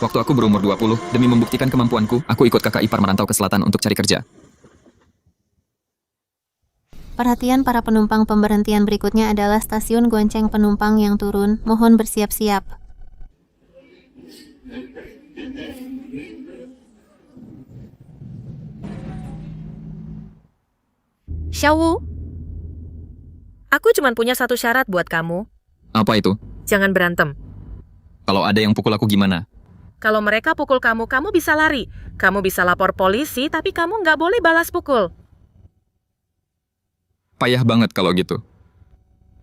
Waktu aku berumur 20, demi membuktikan kemampuanku, aku ikut kakak ipar merantau ke selatan untuk cari kerja. Perhatian para penumpang, pemberhentian berikutnya adalah stasiun gonceng penumpang yang turun. Mohon bersiap-siap. Xiaowu, aku cuma punya satu syarat buat kamu. Apa itu? Jangan berantem. Kalau ada yang pukul aku gimana? Kalau mereka pukul kamu, kamu bisa lari. Kamu bisa lapor polisi, tapi kamu nggak boleh balas pukul. Payah banget kalau gitu.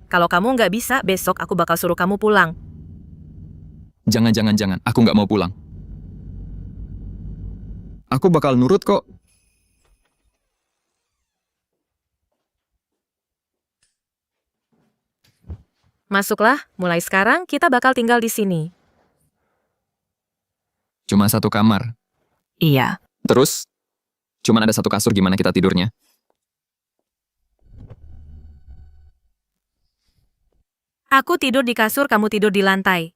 Kalau kamu nggak bisa, besok aku bakal suruh kamu pulang. Jangan, aku nggak mau pulang. Aku bakal nurut kok. Masuklah, mulai sekarang kita bakal tinggal di sini. Cuma satu kamar. Iya. Terus, cuman ada satu kasur, gimana kita tidurnya? Aku tidur di kasur, kamu tidur di lantai.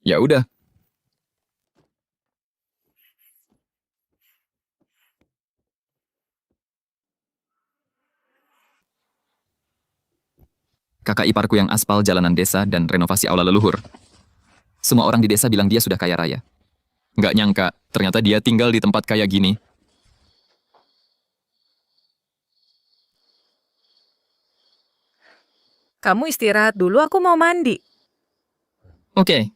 Ya udah. Kakak iparku yang aspal jalanan desa dan renovasi aula leluhur. Semua orang di desa bilang dia sudah kaya raya. Nggak nyangka, ternyata dia tinggal di tempat kayak gini. Kamu istirahat dulu, aku mau mandi. Oke.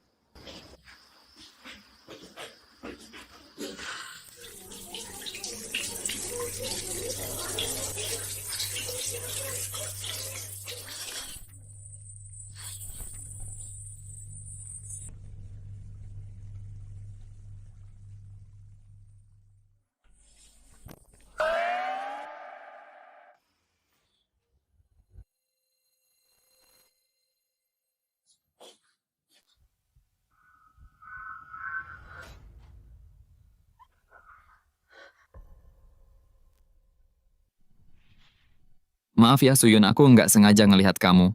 Maaf ya Suyun, aku nggak sengaja ngelihat kamu.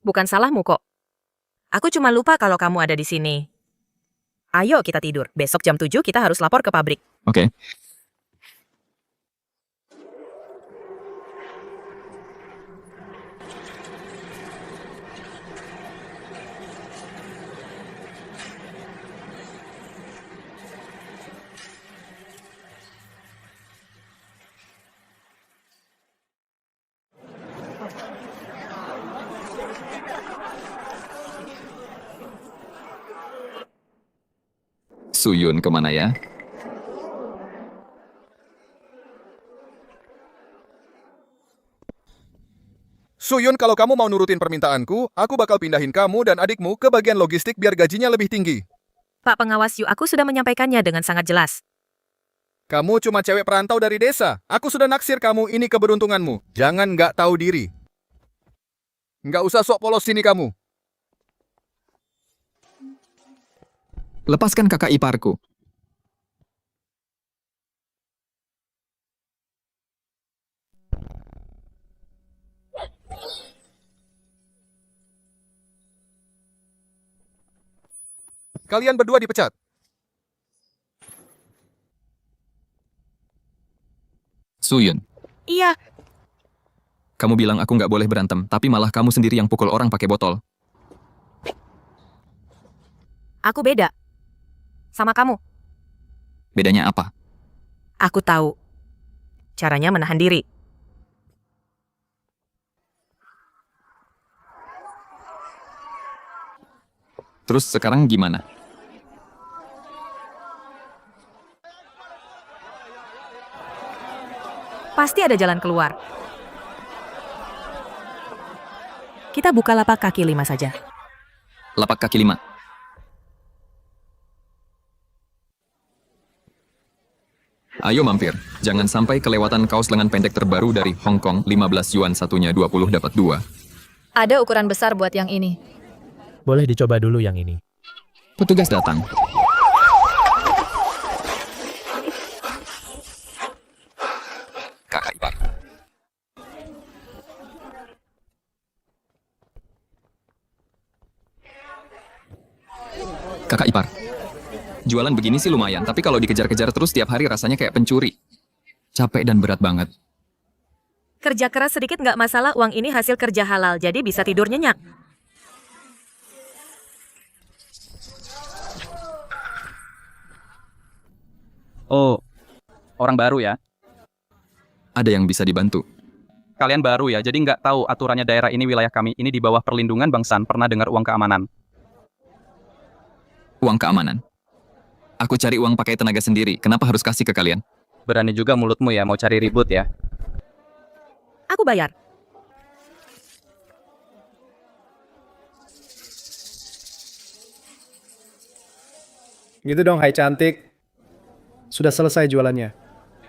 Bukan salahmu kok. Aku cuma lupa kalau kamu ada di sini. Ayo kita tidur. Besok jam 7 kita harus lapor ke pabrik. Oke. Suyun kemana ya? Suyun, kalau kamu mau nurutin permintaanku, aku bakal pindahin kamu dan adikmu ke bagian logistik biar gajinya lebih tinggi. Pak pengawas Yu, aku sudah menyampaikannya dengan sangat jelas. Kamu cuma cewek perantau dari desa. Aku sudah naksir kamu, ini keberuntunganmu. Jangan nggak tahu diri. Nggak usah sok polos sini kamu. Lepaskan kakak iparku. Kalian berdua dipecat. Suyun, Iya, kamu bilang aku nggak boleh berantem, tapi malah kamu sendiri yang pukul orang pakai botol. aku beda. Sama kamu. Bedanya apa? Aku tahu. Caranya menahan diri. Terus sekarang gimana? Pasti ada jalan keluar. Kita buka lapak kaki 5 saja. Lapak kaki 5. Ayo mampir, jangan sampai kelewatan kaos lengan pendek terbaru dari Hong Kong, 15 yuan satunya, 20 dapat 2. Ada ukuran besar buat yang ini. Boleh dicoba dulu yang ini. Petugas datang. Kakak ipar. Kakak ipar, jualan begini sih lumayan, tapi kalau dikejar-kejar terus tiap hari rasanya kayak pencuri. Capek dan berat banget. Kerja keras sedikit nggak masalah, uang ini hasil kerja halal, jadi bisa tidur nyenyak. Oh, orang baru ya? Ada yang bisa dibantu. Kalian baru ya, jadi nggak tahu aturannya daerah ini, wilayah kami. Ini di bawah perlindungan Bangsan. Pernah dengar uang keamanan? Uang keamanan. Aku cari uang pakai tenaga sendiri, kenapa harus kasih ke kalian? Berani juga mulutmu ya, mau cari ribut ya? Aku bayar. Gitu dong, hai cantik. Sudah selesai jualannya.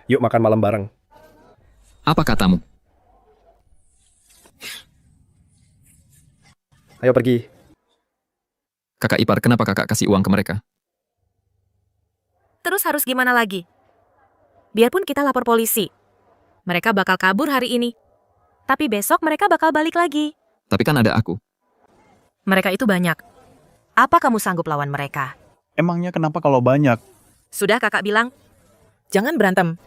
Yuk makan malam bareng. Apa katamu? Ayo pergi. Kakak ipar, kenapa kakak kasih uang ke mereka? Terus harus gimana lagi? Biarpun kita lapor polisi, mereka bakal kabur hari ini. Tapi besok mereka bakal balik lagi. Tapi kan ada aku. Mereka itu banyak. Apa kamu sanggup lawan mereka? Emangnya kenapa kalau banyak? Sudah kakak bilang, jangan berantem.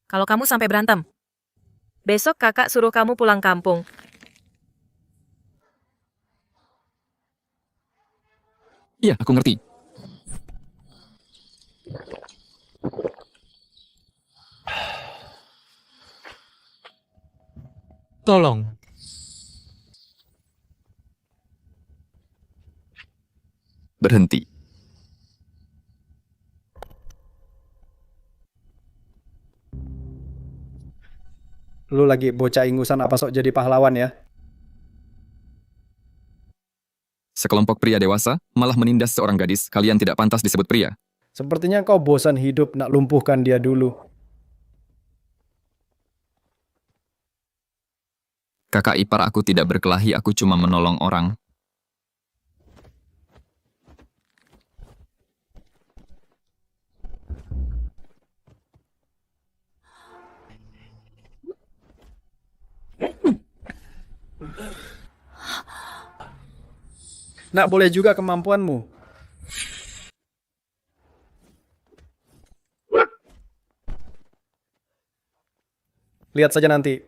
Kalau kamu sampai berantem, besok kakak suruh kamu pulang kampung. Iya, aku ngerti. Tolong. Berhenti. Lu lagi bocah ingusan apa sok jadi pahlawan ya? Sekelompok pria dewasa malah menindas seorang gadis. Kalian tidak pantas disebut pria. Sepertinya kau bosan hidup nak lumpuhkan dia dulu. Kakak ipar, aku tidak berkelahi, aku cuma menolong orang. Nak boleh juga kemampuanmu. Lihat saja nanti.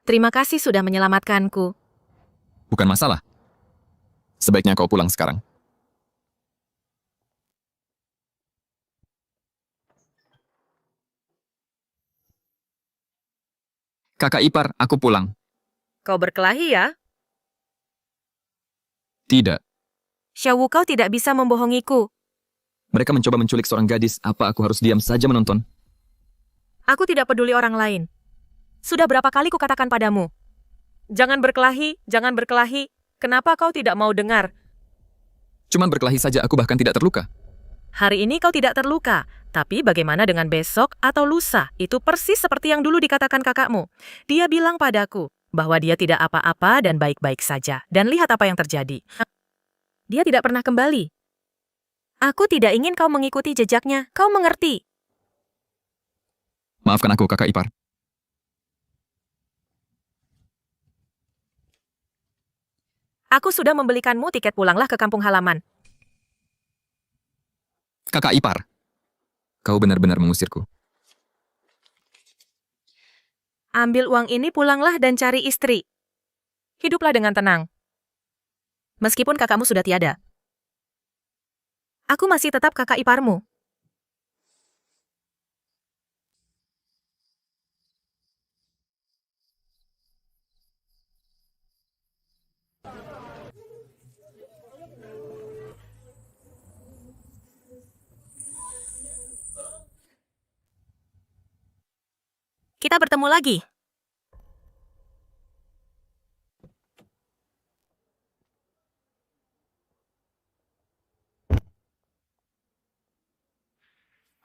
Terima kasih sudah menyelamatkanku. Bukan masalah. Sebaiknya kau pulang sekarang. Kakak ipar, aku pulang. Kau berkelahi ya? Tidak. Xiaowu, kau tidak bisa membohongiku. Mereka mencoba menculik seorang gadis. Apa aku harus diam saja menonton? Aku tidak peduli orang lain. Sudah berapa kali kukatakan padamu? Jangan berkelahi, jangan berkelahi. Kenapa kau tidak mau dengar? Cuman berkelahi saja, aku bahkan tidak terluka. Hari ini kau tidak terluka, tapi bagaimana dengan besok atau lusa? Itu persis seperti yang dulu dikatakan kakakmu. Dia bilang padaku bahwa dia tidak apa-apa dan baik-baik saja. Dan lihat apa yang terjadi. Dia tidak pernah kembali. Aku tidak ingin kau mengikuti jejaknya. Kau mengerti? Maafkan aku, kakak ipar. Aku sudah membelikanmu tiket, pulanglah ke kampung halaman. Kakak ipar, kau benar-benar mengusirku. Ambil uang ini, pulanglah dan cari istri. Hiduplah dengan tenang. Meskipun kakakmu sudah tiada. Aku masih tetap kakak iparmu. Kita bertemu lagi.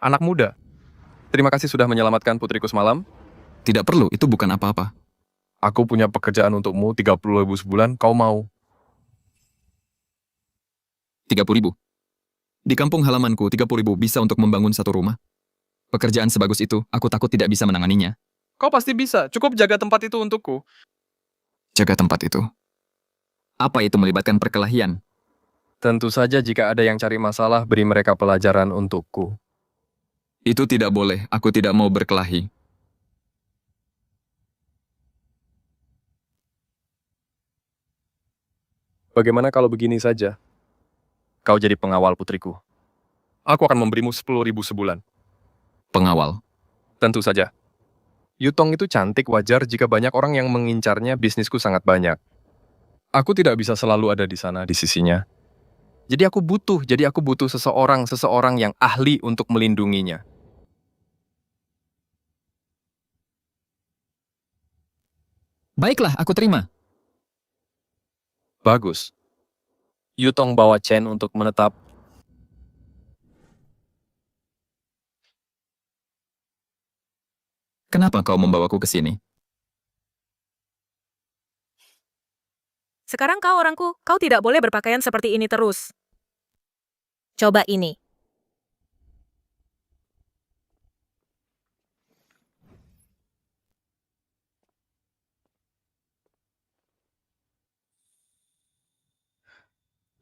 Anak muda, terima kasih sudah menyelamatkan putriku semalam. Tidak perlu, itu bukan apa-apa. Aku punya pekerjaan untukmu, 30.000 sebulan, kau mau? 30.000. Di kampung halamanku, 30.000 bisa untuk membangun satu rumah. Pekerjaan sebagus itu, aku takut tidak bisa menanganinya. Kau pasti bisa. Cukup jaga tempat itu untukku. Jaga tempat itu. Apa itu melibatkan perkelahian? Tentu saja jika ada yang cari masalah, beri mereka pelajaran untukku. Itu tidak boleh. Aku tidak mau berkelahi. Bagaimana kalau begini saja? Kau jadi pengawal putriku. Aku akan memberimu 10.000 sebulan. Pengawal. Tentu saja. Yutong itu cantik, wajar jika banyak orang yang mengincarnya, bisnisku sangat banyak. Aku tidak bisa selalu ada di sana, di sisinya. Jadi aku butuh seseorang yang ahli untuk melindunginya. Baiklah, aku terima. Bagus. Yutong bawa Chen untuk menetap. Kenapa kau membawaku ke sini? Sekarang kau orangku, kau tidak boleh berpakaian seperti ini terus. Coba ini.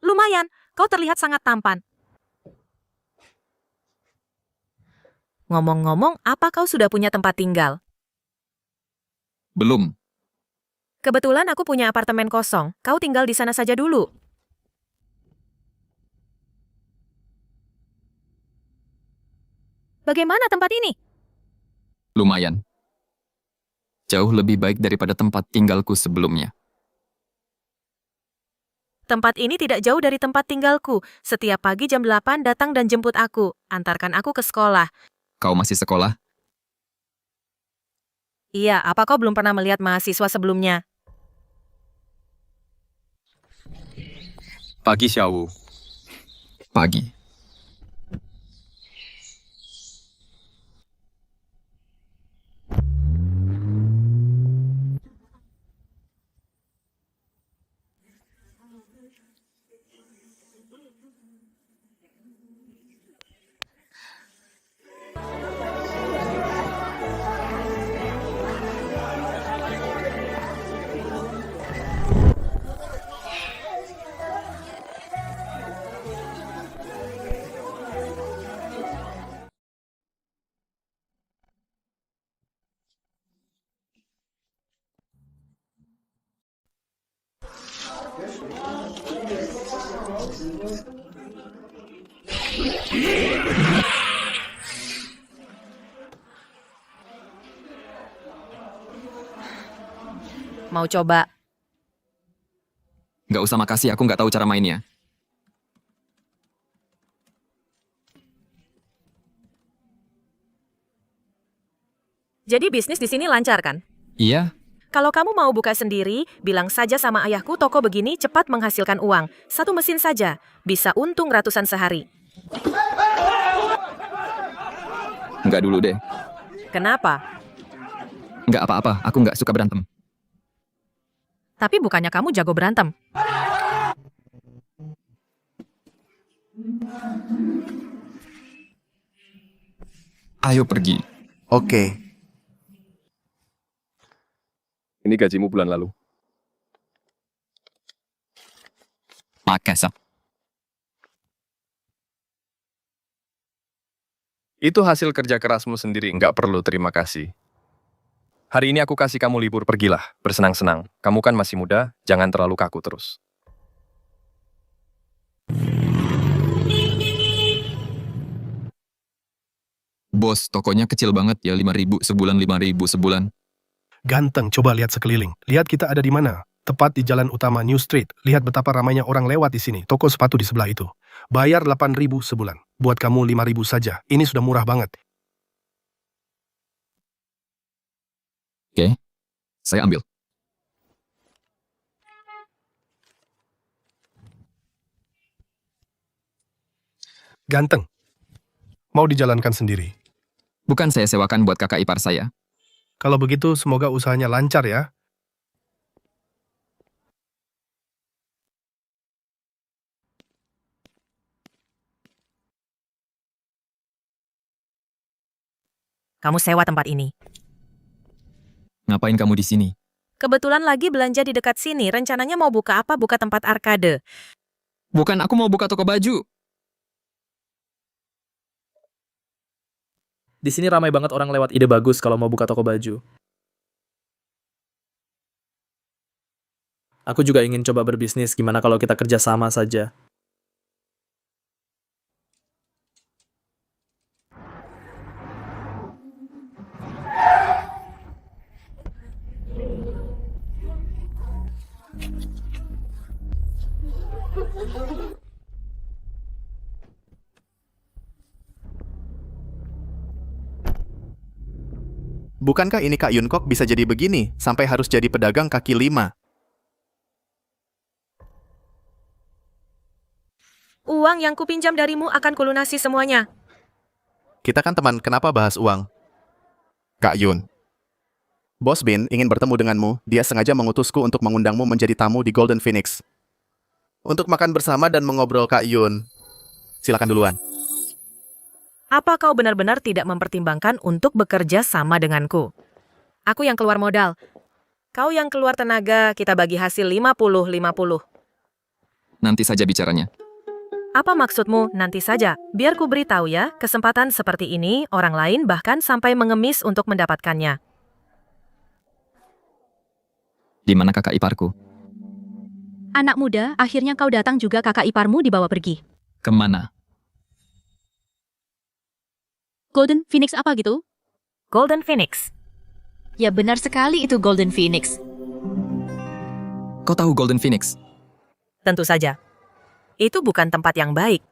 Lumayan, kau terlihat sangat tampan. Ngomong-ngomong, apa kau sudah punya tempat tinggal? Belum. Kebetulan aku punya apartemen kosong. Kau tinggal di sana saja dulu. Bagaimana tempat ini? Lumayan. Jauh lebih baik daripada tempat tinggalku sebelumnya. Tempat ini tidak jauh dari tempat tinggalku. Setiap pagi jam 8 datang dan jemput aku. Antarkan aku ke sekolah. Kau masih sekolah? Iya, apa kau belum pernah melihat mahasiswa sebelumnya? Pagi, Xiaowu. Pagi. Mau coba? Nggak usah makasih, aku nggak tahu cara mainnya. Jadi bisnis di sini lancar kan? Iya, Kalau kamu mau buka sendiri, bilang saja sama ayahku toko begini cepat menghasilkan uang. Satu mesin saja, bisa untung ratusan sehari. nggak dulu deh. Kenapa? Nggak apa-apa, aku nggak suka berantem. Tapi bukannya kamu jago berantem. Ayo pergi. Oke. Ini gajimu bulan lalu. Makasih. Itu hasil kerja kerasmu sendiri, nggak perlu terima kasih. Hari ini aku kasih kamu libur, pergilah, bersenang-senang. Kamu kan masih muda, jangan terlalu kaku terus. Bos, tokonya kecil banget ya, 5.000 sebulan, 5.000 sebulan. Ganteng, coba lihat sekeliling. Lihat kita ada di mana. Tepat di jalan utama New Street. Lihat betapa ramainya orang lewat di sini. Toko sepatu di sebelah itu. Bayar 8.000 sebulan. Buat kamu 5.000 saja. Ini sudah murah banget. Oke, saya ambil. Ganteng. Mau dijalankan sendiri. Bukan saya sewakan buat kakak ipar saya. Kalau begitu, semoga usahanya lancar ya. Kamu sewa tempat ini. Ngapain kamu di sini? Kebetulan lagi belanja di dekat sini. Rencananya mau buka apa? Buka tempat arkade. Bukan, aku mau buka toko baju. Di sini ramai banget orang lewat ide bagus kalau mau buka toko baju. Aku juga ingin coba berbisnis, gimana kalau kita kerja sama saja? Bukankah ini Kak Yunkok bisa jadi begini, sampai harus jadi pedagang kaki lima? Uang yang kupinjam darimu akan kulunasi semuanya. Kita kan teman, kenapa bahas uang? Kak Yun. Bos Bin ingin bertemu denganmu, dia sengaja mengutusku untuk mengundangmu menjadi tamu di Golden Phoenix. Untuk makan bersama dan mengobrol Kak Yun. Silakan duluan. Apa kau benar-benar tidak mempertimbangkan untuk bekerja sama denganku? Aku yang keluar modal. Kau yang keluar tenaga, kita bagi hasil 50-50. Nanti saja bicaranya. Apa maksudmu? Nanti saja. Biar ku beritahu ya, kesempatan seperti ini, orang lain bahkan sampai mengemis untuk mendapatkannya. Di mana kakak iparku? Anak muda, akhirnya kau datang juga kakak iparmu dibawa pergi. Kemana? Golden Phoenix apa gitu? Golden Phoenix. Ya benar sekali itu Golden Phoenix. Kau tahu Golden Phoenix? Tentu saja. Itu bukan tempat yang baik.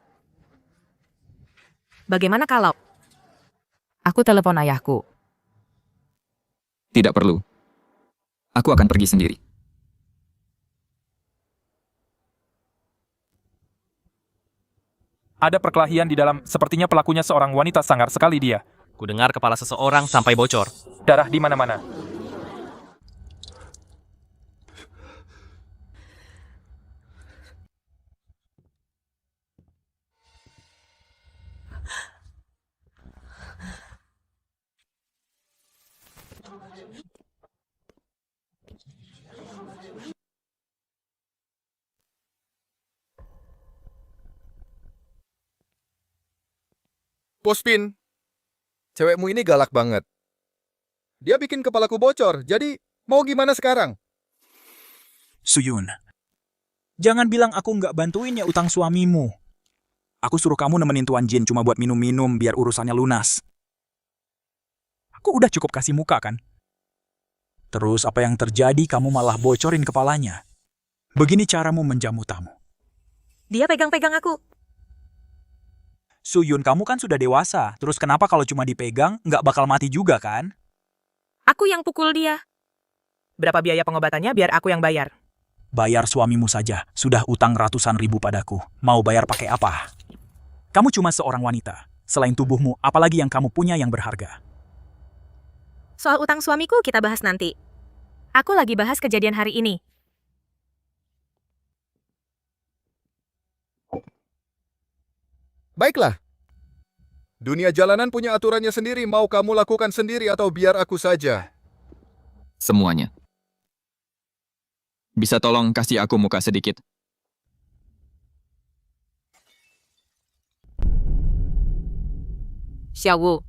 Bagaimana kalau aku telepon ayahku? Tidak perlu. Aku akan pergi sendiri. Ada perkelahian di dalam, sepertinya pelakunya seorang wanita sangar sekali dia. Kudengar kepala seseorang sampai bocor. Darah di mana-mana. Bos Bin, cewekmu ini galak banget. Dia bikin kepalaku bocor, jadi mau gimana sekarang? Suyun, jangan bilang aku nggak bantuin ya utang suamimu. Aku suruh kamu nemenin Tuan Jin cuma buat minum-minum biar urusannya lunas. Aku udah cukup kasih muka kan? Terus apa yang terjadi kamu malah bocorin kepalanya. Begini caramu menjamu tamu. Dia pegang-pegang aku. Suyun, kamu kan sudah dewasa. Terus kenapa kalau cuma dipegang, nggak bakal mati juga kan? Aku yang pukul dia. Berapa biaya pengobatannya biar aku yang bayar? Bayar suamimu saja. Sudah utang ratusan ribu padaku. Mau bayar pakai apa? Kamu cuma seorang wanita. Selain tubuhmu, apalagi yang kamu punya yang berharga? Soal utang suamiku kita bahas nanti. Aku lagi bahas kejadian hari ini. Baiklah. Dunia jalanan punya aturannya sendiri, mau kamu lakukan sendiri atau biar aku saja? Semuanya. Bisa tolong kasih aku muka sedikit? Xiaowu.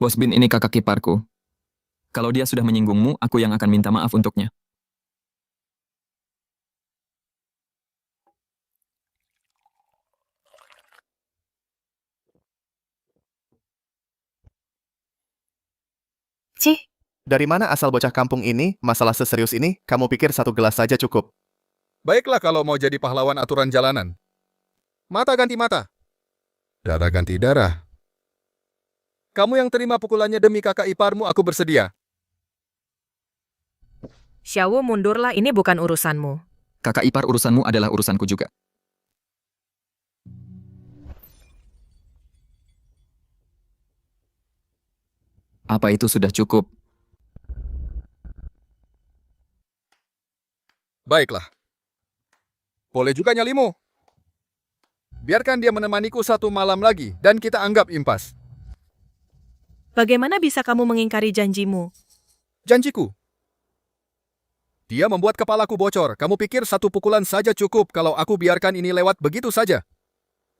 Bos Bin ini kakak iparku. Kalau dia sudah menyinggungmu, aku yang akan minta maaf untuknya. Cih, Dari mana asal bocah kampung ini? Masalah seserius ini, kamu pikir satu gelas saja cukup? Baiklah kalau mau jadi pahlawan aturan jalanan. Mata ganti mata. Darah ganti darah. Kamu yang terima pukulannya demi kakak iparmu, aku bersedia. Xiaowu mundurlah, ini bukan urusanmu. Kakak ipar urusanmu adalah urusanku juga. Apa itu sudah cukup? Baiklah. Boleh juga nyalimu. Biarkan dia menemaniku 1 malam lagi, dan kita anggap impas. Bagaimana bisa kamu mengingkari janjimu? Janjiku. Dia membuat kepalaku bocor. Kamu pikir 1 pukulan saja cukup kalau aku biarkan ini lewat begitu saja?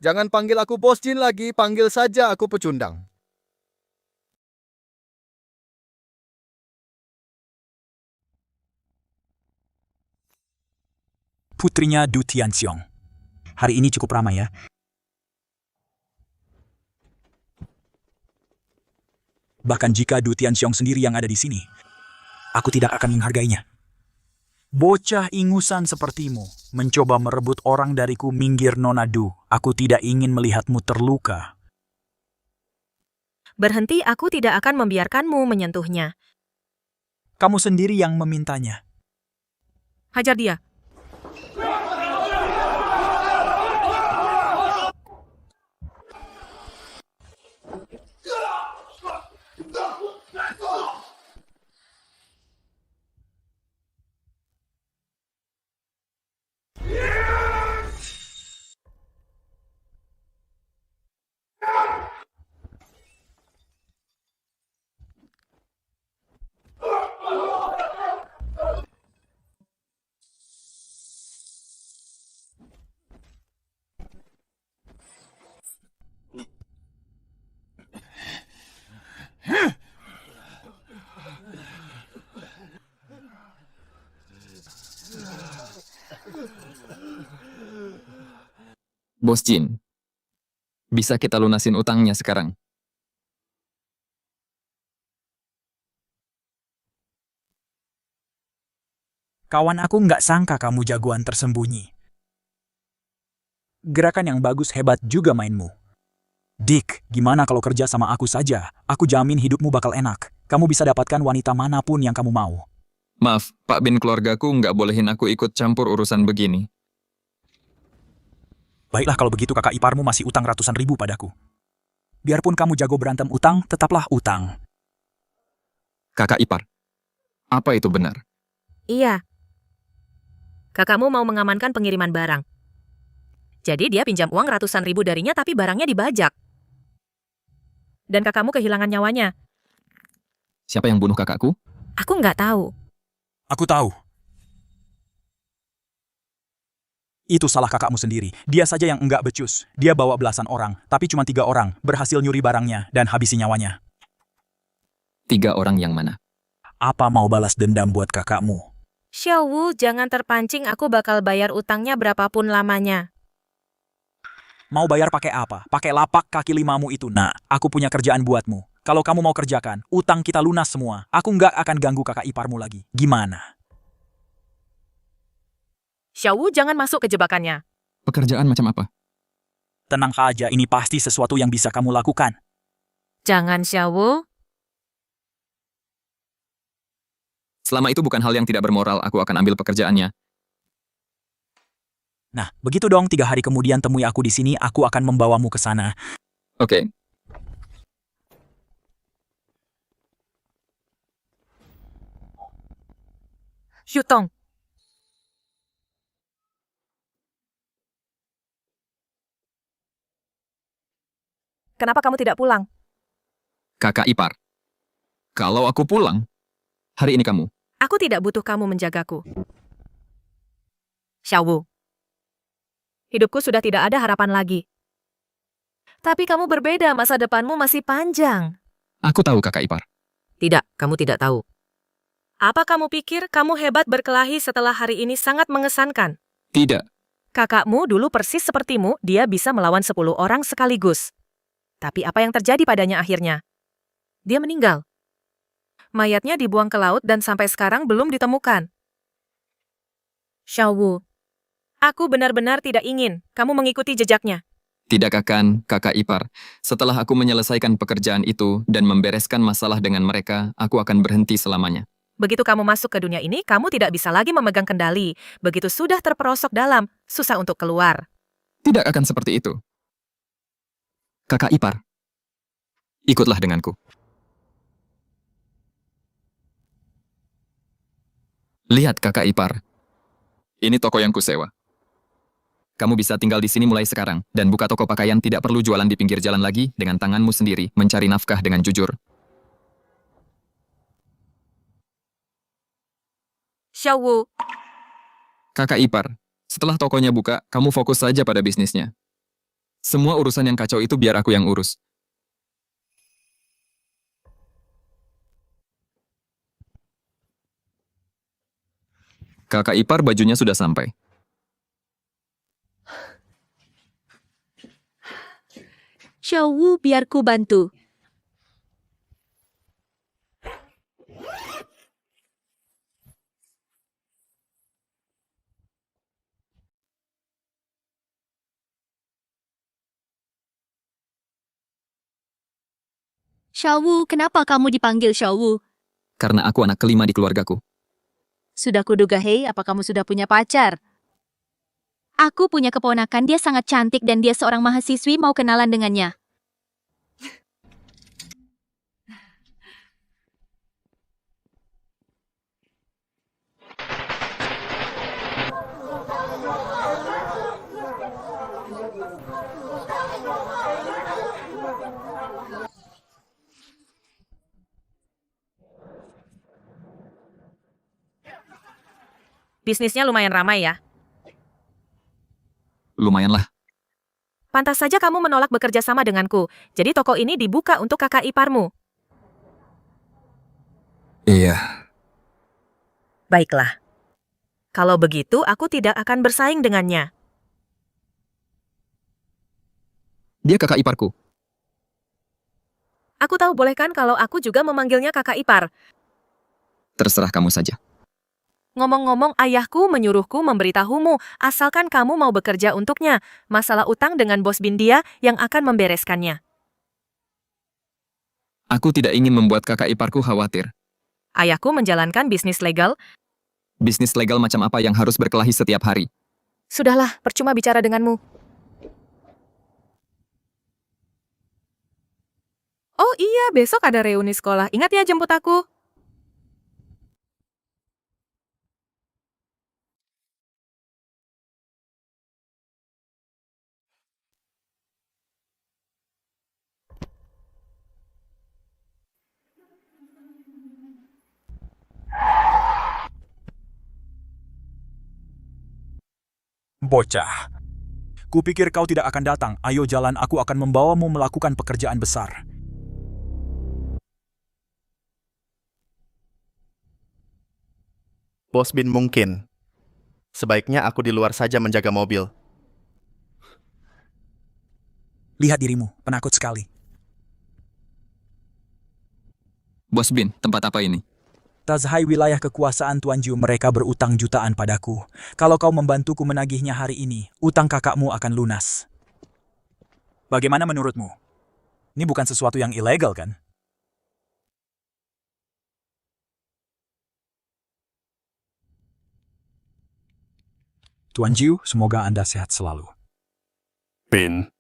Jangan panggil aku Bos Jin lagi, panggil saja aku pecundang. Putrinya Du Tianxiong. Hari ini cukup ramai ya. Bahkan jika Du Tianxiong sendiri yang ada di sini, aku tidak akan menghargainya. Bocah ingusan sepertimu mencoba merebut orang dariku, minggir Nona Du. Aku tidak ingin melihatmu terluka. Berhenti, aku tidak akan membiarkanmu menyentuhnya. Kamu sendiri yang memintanya. Hajar dia. Bos Jin, bisa kita lunasin utangnya sekarang. Kawan aku nggak sangka kamu jagoan tersembunyi. Gerakan yang bagus, hebat juga mainmu. Dick, gimana kalau kerja sama aku saja? Aku jamin hidupmu bakal enak. Kamu bisa dapatkan wanita manapun yang kamu mau. Maaf, Pak Bin, keluargaku nggak bolehin aku ikut campur urusan begini. Baiklah kalau begitu, kakak iparmu masih utang ratusan ribu padaku. Biarpun kamu jago berantem utang, tetaplah utang. Kakak ipar, apa itu benar? Iya. Kakakmu mau mengamankan pengiriman barang. Jadi dia pinjam uang ratusan ribu darinya tapi barangnya dibajak. Dan kakakmu kehilangan nyawanya. Siapa yang bunuh kakakku? Aku nggak tahu. Aku tahu. Itu salah kakakmu sendiri. Dia saja yang enggak becus. Dia bawa belasan orang, tapi cuma 3 orang berhasil nyuri barangnya dan habisi nyawanya. 3 orang yang mana? Apa mau balas dendam buat kakakmu? Xiaowu, jangan terpancing, aku bakal bayar utangnya berapapun lamanya. Mau bayar pakai apa? Pakai lapak kaki 5mu itu, nak. Aku punya kerjaan buatmu. Kalau kamu mau kerjakan, utang kita lunas semua. Aku nggak akan ganggu kakak iparmu lagi. Gimana? Xiaowu, jangan masuk ke jebakannya. Pekerjaan macam apa? Tenang aja, ini pasti sesuatu yang bisa kamu lakukan. Jangan, Xiaowu. Selama itu bukan hal yang tidak bermoral, aku akan ambil pekerjaannya. Nah, begitu dong, 3 hari kemudian temui aku di sini, aku akan membawamu ke sana. Oke. Yutong. Kenapa kamu tidak pulang? Kakak ipar, kalau aku pulang, hari ini kamu. Aku tidak butuh kamu menjagaku. Xiaowu. Hidupku sudah tidak ada harapan lagi. Tapi kamu berbeda, masa depanmu masih panjang. Aku tahu kakak ipar. Tidak, kamu tidak tahu. Apa kamu pikir kamu hebat berkelahi setelah hari ini sangat mengesankan? Tidak. Kakakmu dulu persis sepertimu, dia bisa melawan 10 orang sekaligus. Tapi apa yang terjadi padanya akhirnya? Dia meninggal. Mayatnya dibuang ke laut dan sampai sekarang belum ditemukan. Xiaowu, aku benar-benar tidak ingin kamu mengikuti jejaknya. Tidak akan, kakak ipar. Setelah aku menyelesaikan pekerjaan itu dan membereskan masalah dengan mereka, aku akan berhenti selamanya. Begitu kamu masuk ke dunia ini, kamu tidak bisa lagi memegang kendali. Begitu sudah terperosok dalam, susah untuk keluar. Tidak akan seperti itu. Kakak ipar, ikutlah denganku. Lihat kakak ipar, ini toko yang kusewa. kamu bisa tinggal di sini mulai sekarang, dan buka toko pakaian tidak perlu jualan di pinggir jalan lagi dengan tanganmu sendiri, mencari nafkah dengan jujur. Xiaowu, Kakak ipar, setelah tokonya buka, kamu fokus saja pada bisnisnya. Semua urusan yang kacau itu biar aku yang urus. Kakak ipar bajunya sudah sampai. Xiaowu, biar ku bantu. Xiaowu, kenapa kamu dipanggil Xiaowu? Karena aku anak kelima di keluargaku. Sudah kuduga, hei, apa kamu sudah punya pacar? Aku punya keponakan, dia sangat cantik dan dia seorang mahasiswi, mau kenalan dengannya. bisnisnya lumayan ramai ya. Lumayanlah. Pantas saja kamu menolak bekerja sama denganku. Jadi toko ini dibuka untuk kakak iparmu. Iya. Baiklah. Kalau begitu, aku tidak akan bersaing dengannya. Dia kakak iparku. Aku tahu, boleh kan kalau aku juga memanggilnya kakak ipar? Terserah kamu saja. Ngomong-ngomong, ayahku menyuruhku memberitahumu, asalkan kamu mau bekerja untuknya. Masalah utang dengan bos bin dia yang akan membereskannya. Aku tidak ingin membuat kakak iparku khawatir. Ayahku menjalankan bisnis legal. Bisnis legal macam apa yang harus berkelahi setiap hari? Sudahlah, percuma bicara denganmu. Oh iya, besok ada reuni sekolah. Ingat ya jemput aku. Bocah. Kupikir kau tidak akan datang. Ayo jalan, aku akan membawamu melakukan pekerjaan besar. Bos Bin mungkin. Sebaiknya aku di luar saja menjaga mobil. Lihat dirimu, penakut sekali. Bos Bin, tempat apa ini? Tazhai wilayah kekuasaan Tuan Ju, mereka berutang jutaan padaku. Kalau kau membantuku menagihnya hari ini, utang kakakmu akan lunas. Bagaimana menurutmu? Ini bukan sesuatu yang ilegal, kan? Tuan Ju, semoga Anda sehat selalu. Bin,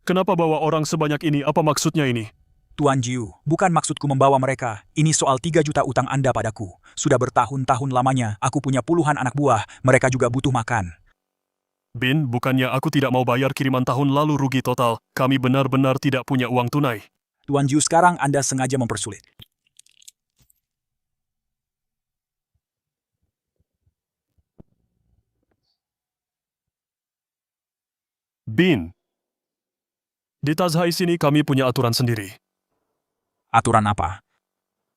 kenapa bawa orang sebanyak ini? Apa maksudnya ini? Tuan Jiu, bukan maksudku membawa mereka. Ini soal 3 juta utang Anda padaku. Sudah bertahun-tahun lamanya, aku punya puluhan anak buah. Mereka juga butuh makan. Bin, bukannya aku tidak mau bayar kiriman tahun lalu rugi total. Kami benar-benar tidak punya uang tunai. Tuan Jiu, sekarang Anda sengaja mempersulit. Bin, di Tazhai sini kami punya aturan sendiri. Aturan apa?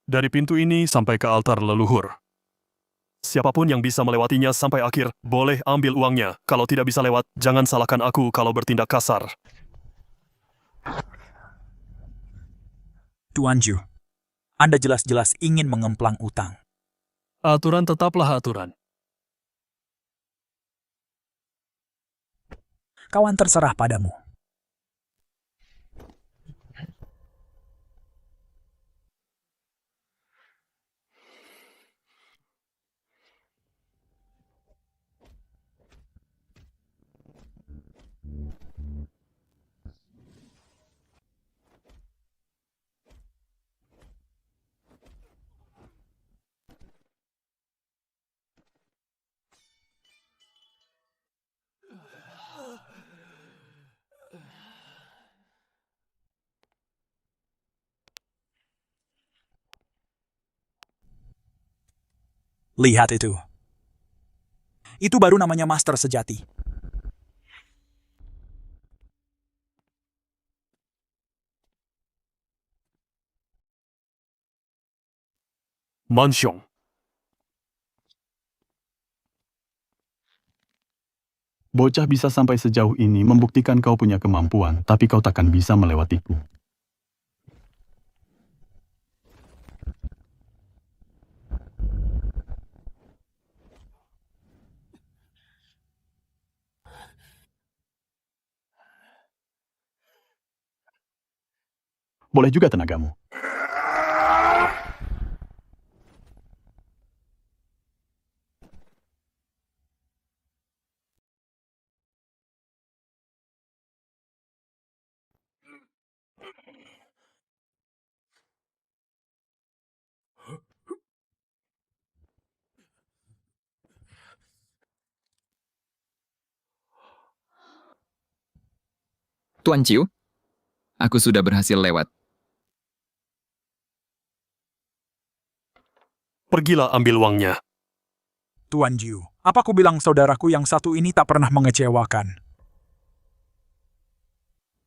Dari pintu ini sampai ke altar leluhur. Siapapun yang bisa melewatinya sampai akhir, boleh ambil uangnya. Kalau tidak bisa lewat, jangan salahkan aku kalau bertindak kasar. Tuan Jiu, Anda jelas-jelas ingin mengemplang utang. Aturan tetaplah aturan. Kawan, terserah padamu. Lihat itu. Itu baru namanya master sejati. Mansyong. Bocah bisa sampai sejauh ini membuktikan kau punya kemampuan, tapi kau takkan bisa melewatiku. Boleh juga tenagamu. Tuan Chiu, aku sudah berhasil lewat. Pergilah ambil uangnya. Tuan Jiu, apa aku bilang saudaraku yang satu ini tak pernah mengecewakan?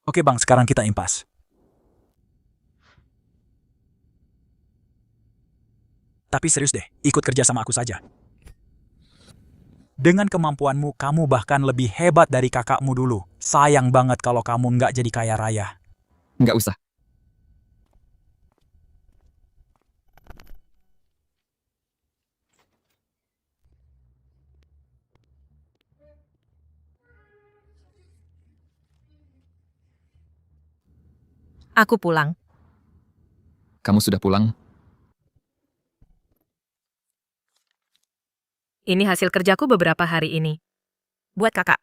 Oke bang, sekarang kita impas. Tapi serius deh, ikut kerja sama aku saja. Dengan kemampuanmu, kamu bahkan lebih hebat dari kakakmu dulu. Sayang banget kalau kamu nggak jadi kaya raya. Nggak usah. Aku pulang. Kamu sudah pulang? Ini hasil kerjaku beberapa hari ini. Buat kakak.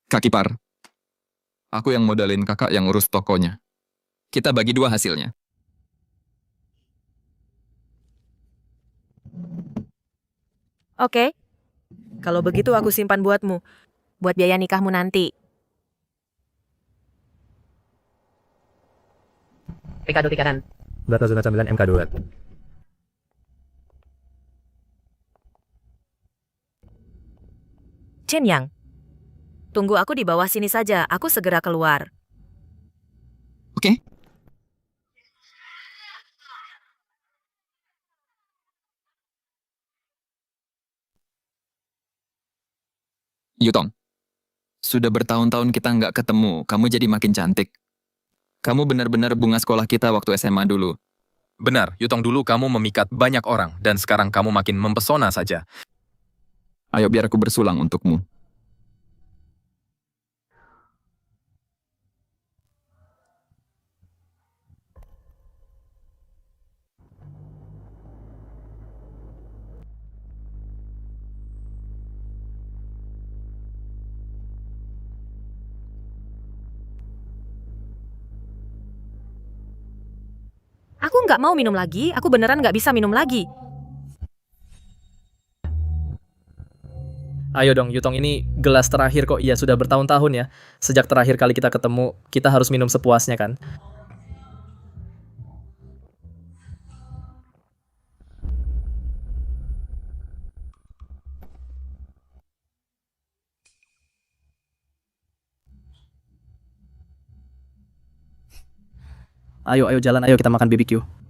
Kak Kipar, aku yang modalin kakak yang urus tokonya. Kita bagi dua hasilnya. Oke. Kalau begitu aku simpan buatmu. Buat biaya nikahmu nanti. Ricardo Tikaran. Data zona 9 MK Duet. Chen Yang. Tunggu aku di bawah sini saja. Aku segera keluar. Oke. Yutong, sudah bertahun-tahun kita nggak ketemu, kamu jadi makin cantik. Kamu benar-benar bunga sekolah kita waktu SMA dulu. Benar, Yutong, dulu kamu memikat banyak orang, dan sekarang kamu makin mempesona saja. Ayo biar aku bersulang untukmu. Aku nggak mau minum lagi. Aku beneran nggak bisa minum lagi. Ayo dong, Yutong, ini gelas terakhir kok. Iya, sudah bertahun-tahun ya. Sejak terakhir kali kita ketemu, kita harus minum sepuasnya kan? Ayo, ayo jalan, ayo kita makan BBQ.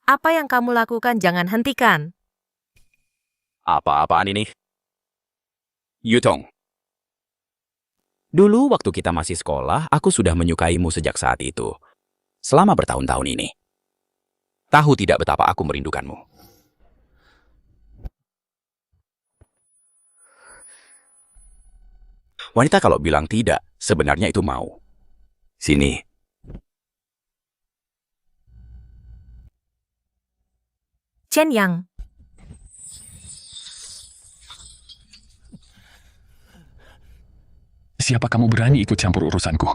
Apa yang kamu lakukan jangan hentikan. Apa-apaan ini? Yutong. Dulu waktu kita masih sekolah, aku sudah menyukaimu sejak saat itu. Selama bertahun-tahun ini. Tahu tidak betapa aku merindukanmu. Wanita kalau bilang tidak, sebenarnya itu mau. Sini. Chen Yang. Siapa kamu berani ikut campur urusanku?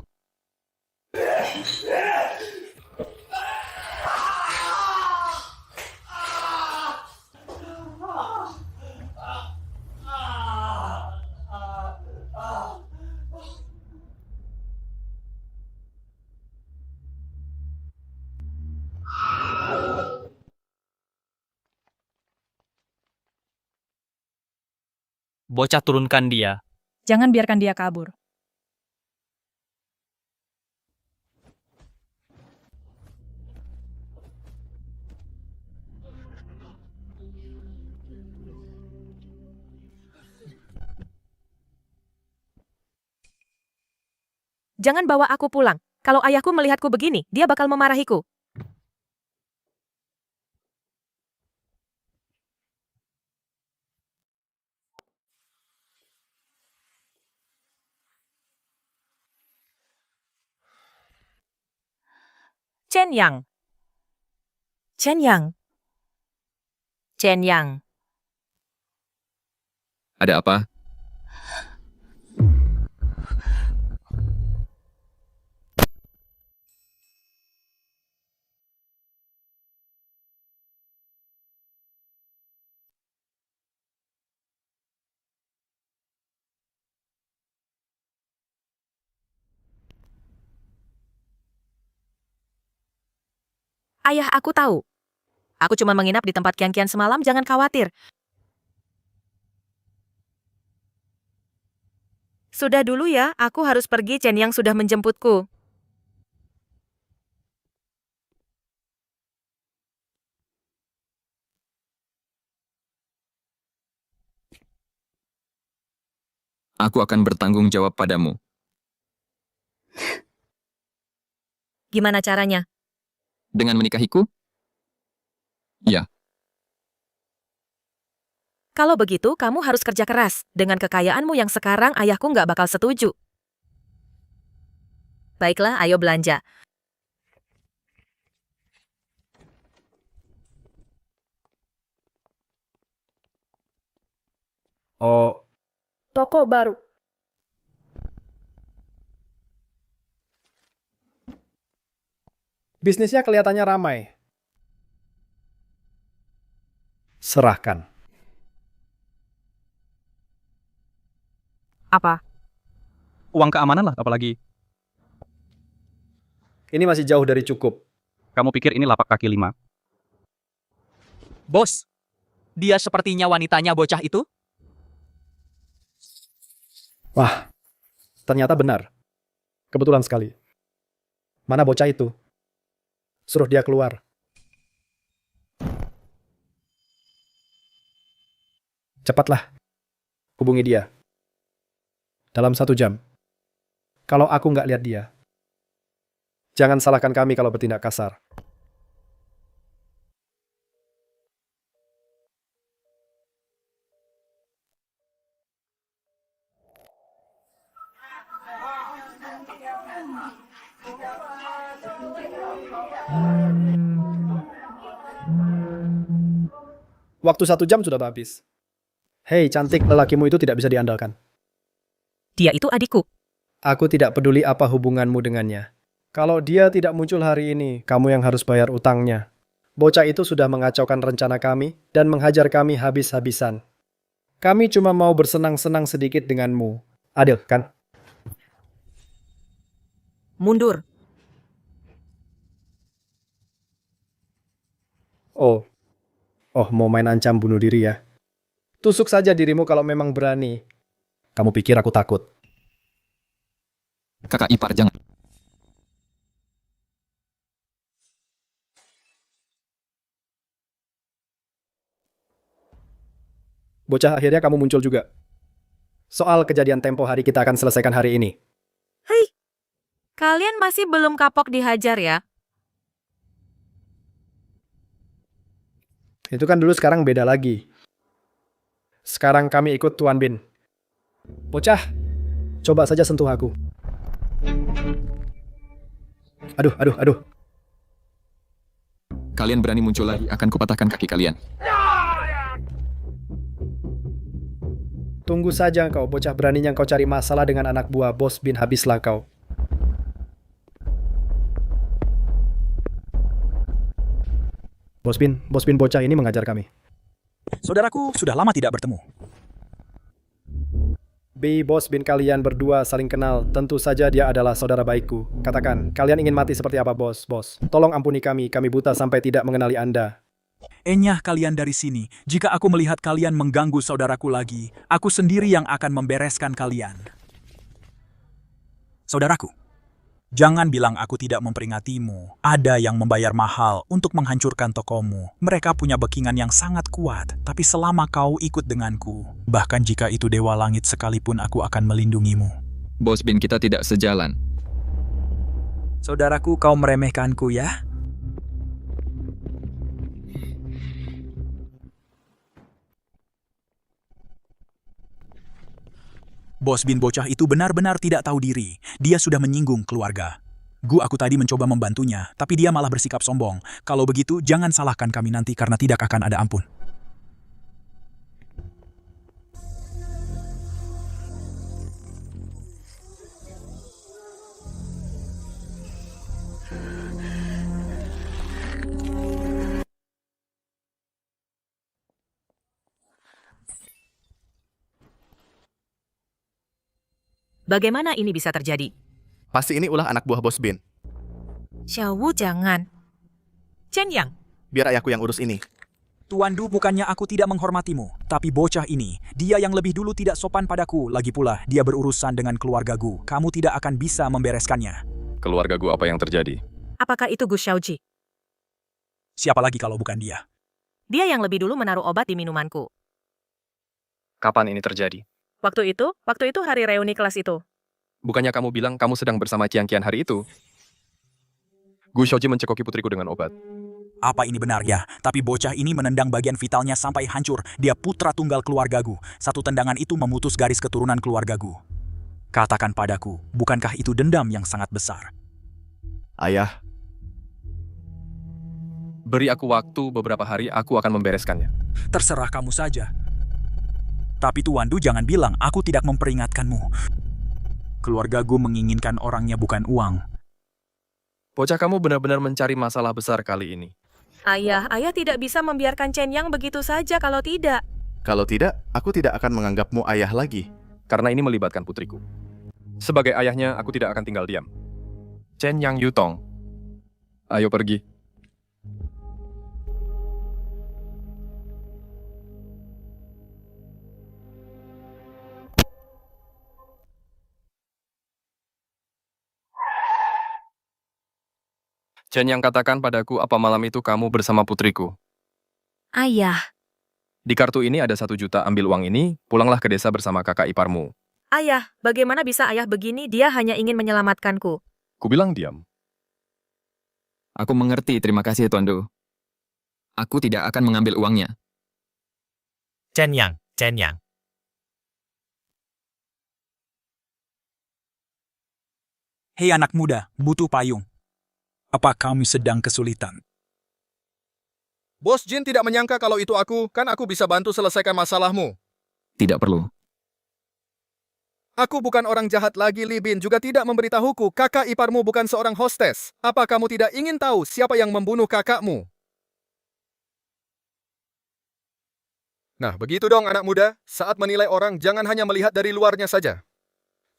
Bocah, turunkan dia. Jangan biarkan dia kabur. Jangan bawa aku pulang. Kalau ayahku melihatku begini, dia bakal memarahiku. Chen Yang. Chen Yang. Chen Yang. Ada apa? Ayah, aku tahu. Aku cuma menginap di tempat Kian-Kian semalam, jangan khawatir. Sudah dulu ya, aku harus pergi, Chen Yang sudah menjemputku. Aku akan bertanggung jawab padamu. Gimana caranya? Dengan menikahiku? Ya. Kalau begitu, kamu harus kerja keras. Dengan kekayaanmu yang sekarang, ayahku nggak bakal setuju. Baiklah, ayo belanja. Oh, Toko baru. Bisnisnya kelihatannya ramai. Serahkan. Apa? Uang keamanan lah, apalagi. Ini masih jauh dari cukup. Kamu pikir ini lapak kaki 5? Bos, dia sepertinya wanitanya bocah itu? Wah, ternyata benar. Kebetulan sekali. Mana bocah itu? Suruh dia keluar. Cepatlah. Hubungi dia. Dalam 1 jam. Kalau aku nggak lihat dia. Jangan salahkan kami kalau bertindak kasar. Waktu 1 jam sudah habis. Hei, cantik, lelakimu itu tidak bisa diandalkan. Dia itu adikku. Aku tidak peduli apa hubunganmu dengannya. Kalau dia tidak muncul hari ini, kamu yang harus bayar utangnya. Bocah itu sudah mengacaukan rencana kami dan menghajar kami habis-habisan. Kami cuma mau bersenang-senang sedikit denganmu. Adil, kan? Mundur. Oh, mau main ancam bunuh diri ya? Tusuk saja dirimu kalau memang berani. Kamu pikir aku takut? Kakak ipar, jangan. Bocah, akhirnya kamu muncul juga. Soal kejadian tempo hari kita akan selesaikan hari ini. Hei, kalian masih belum kapok dihajar ya? Itu kan dulu, sekarang beda lagi. Sekarang kami ikut Tuan Bin. Bocah, coba saja sentuh aku. Aduh. kalian berani muncul lagi, akan kupatahkan kaki kalian. Tunggu saja kau, bocah beraninya kau cari masalah dengan anak buah Bos Bin, habislah kau. Bos Bin bocah ini mengajar kami. Saudaraku sudah lama tidak bertemu. Bos Bin, kalian berdua saling kenal. Tentu saja dia adalah saudara baikku. Katakan, kalian ingin mati seperti apa, Bos? Tolong ampuni kami buta sampai tidak mengenali Anda. Enyah kalian dari sini. Jika aku melihat kalian mengganggu saudaraku lagi, aku sendiri yang akan membereskan kalian. Saudaraku, jangan bilang aku tidak memperingatimu. Ada yang membayar mahal untuk menghancurkan tokomu. Mereka punya backingan yang sangat kuat, tapi selama kau ikut denganku, bahkan jika itu dewa langit sekalipun, aku akan melindungimu. Bos Bin, kita tidak sejalan. Saudaraku, kau meremehkanku ya? Bos Bin bocah itu benar-benar tidak tahu diri. Dia sudah menyinggung keluarga. Aku tadi mencoba membantunya, tapi dia malah bersikap sombong. Kalau begitu, jangan salahkan kami nanti karena tidak akan ada ampun. Bagaimana ini bisa terjadi? Pasti ini ulah anak buah Bos Bin. Xiao Wu jangan. Chen Yang. Biar ayahku yang urus ini. Tuan Du, bukannya aku tidak menghormatimu, tapi bocah ini, dia yang lebih dulu tidak sopan padaku. Lagi pula, dia berurusan dengan keluargaku. Kamu tidak akan bisa membereskannya. Keluargaku, apa yang terjadi? Apakah itu Gu Xiaoji? Siapa lagi kalau bukan dia? Dia yang lebih dulu menaruh obat di minumanku. Kapan ini terjadi? Waktu itu hari reuni kelas itu. Bukannya kamu bilang kamu sedang bersama Qiang Qian hari itu? Gu Xiaoji mencekoki putriku dengan obat. Apa ini benar ya? Tapi bocah ini menendang bagian vitalnya sampai hancur. Dia putra tunggal keluargaku. Satu tendangan itu memutus garis keturunan keluargaku. Katakan padaku, bukankah itu dendam yang sangat besar? Ayah. Beri aku waktu beberapa hari, aku akan membereskannya. Terserah kamu saja. Tapi Tuan Du, jangan bilang aku tidak memperingatkanmu. Keluargaku menginginkan orangnya, bukan uang. Bocah, kamu benar-benar mencari masalah besar kali ini. Ayah tidak bisa membiarkan Chen Yang begitu saja kalau tidak. Kalau tidak, aku tidak akan menganggapmu ayah lagi. Karena ini melibatkan putriku. Sebagai ayahnya, aku tidak akan tinggal diam. Chen Yang Yutong, ayo pergi. Chen Yang, katakan padaku apa malam itu kamu bersama putriku. Ayah. Di kartu ini ada 1 juta, ambil uang ini, pulanglah ke desa bersama kakak iparmu. Ayah, bagaimana bisa ayah begini? Dia hanya ingin menyelamatkanku. Kubilang diam. Aku mengerti, terima kasih Tuan Du. Aku tidak akan mengambil uangnya. Chen Yang. Hei anak muda, butuh payung. Apa kami sedang kesulitan? Bos Jin tidak menyangka kalau itu aku, kan aku bisa bantu selesaikan masalahmu. Tidak perlu. Aku bukan orang jahat lagi, Li Bin juga tidak memberitahuku kakak iparmu bukan seorang hostes. Apa kamu tidak ingin tahu siapa yang membunuh kakakmu? Nah, begitu dong anak muda, saat menilai orang jangan hanya melihat dari luarnya saja.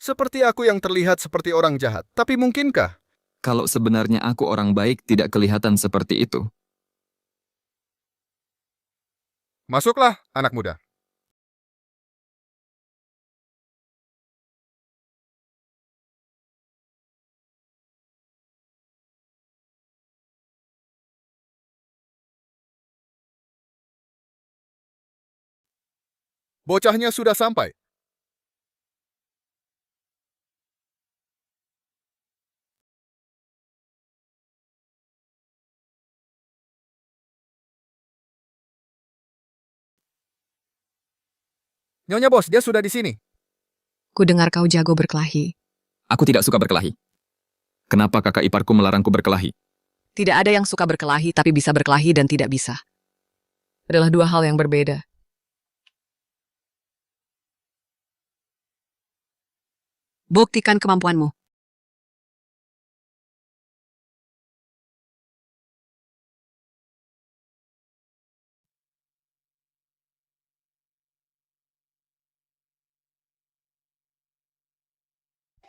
Seperti aku yang terlihat seperti orang jahat, tapi mungkinkah? Kalau sebenarnya aku orang baik, tidak kelihatan seperti itu. Masuklah, anak muda. Bocahnya sudah sampai. Nyonya Bos, dia sudah di sini. Ku dengar kau jago berkelahi. Aku tidak suka berkelahi. Kenapa kakak iparku melarangku berkelahi? Tidak ada yang suka berkelahi tapi bisa berkelahi dan tidak bisa. Adalah dua hal yang berbeda. Buktikan kemampuanmu.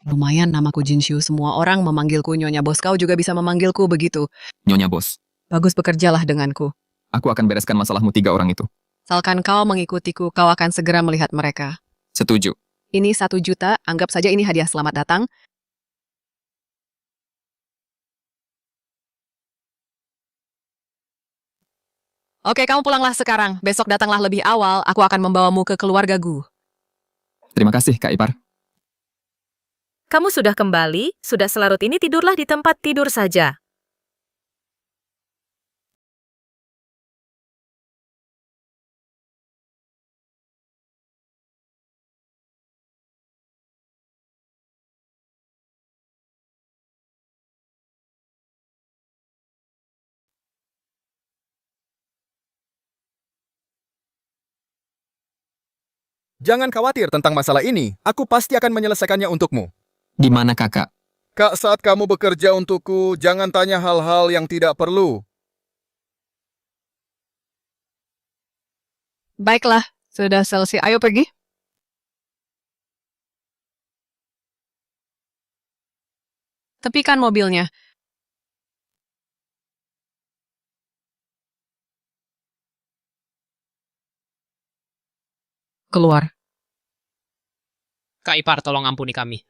Lumayan namaku Jinshu, semua orang memanggilku Nyonya Bos, kau juga bisa memanggilku begitu. Nyonya Bos, Bagus, bekerjalah denganku. aku akan bereskan masalahmu 3 orang itu. Asalkan kau mengikutiku, kau akan segera melihat mereka. Setuju. Ini 1 juta, anggap saja ini hadiah selamat datang. Oke, kamu pulanglah sekarang. Besok datanglah lebih awal, aku akan membawamu ke keluarga Gu. Terima kasih, Kak Ipar. Kamu sudah kembali, sudah selarut ini tidurlah di tempat tidur saja. Jangan khawatir tentang masalah ini, aku pasti akan menyelesaikannya untukmu. Di mana kakak? Kak, saat kamu bekerja untukku, jangan tanya hal-hal yang tidak perlu. Baiklah, sudah selesai. Ayo pergi. Tepikan mobilnya. Keluar. Kak Ipar, tolong ampuni kami.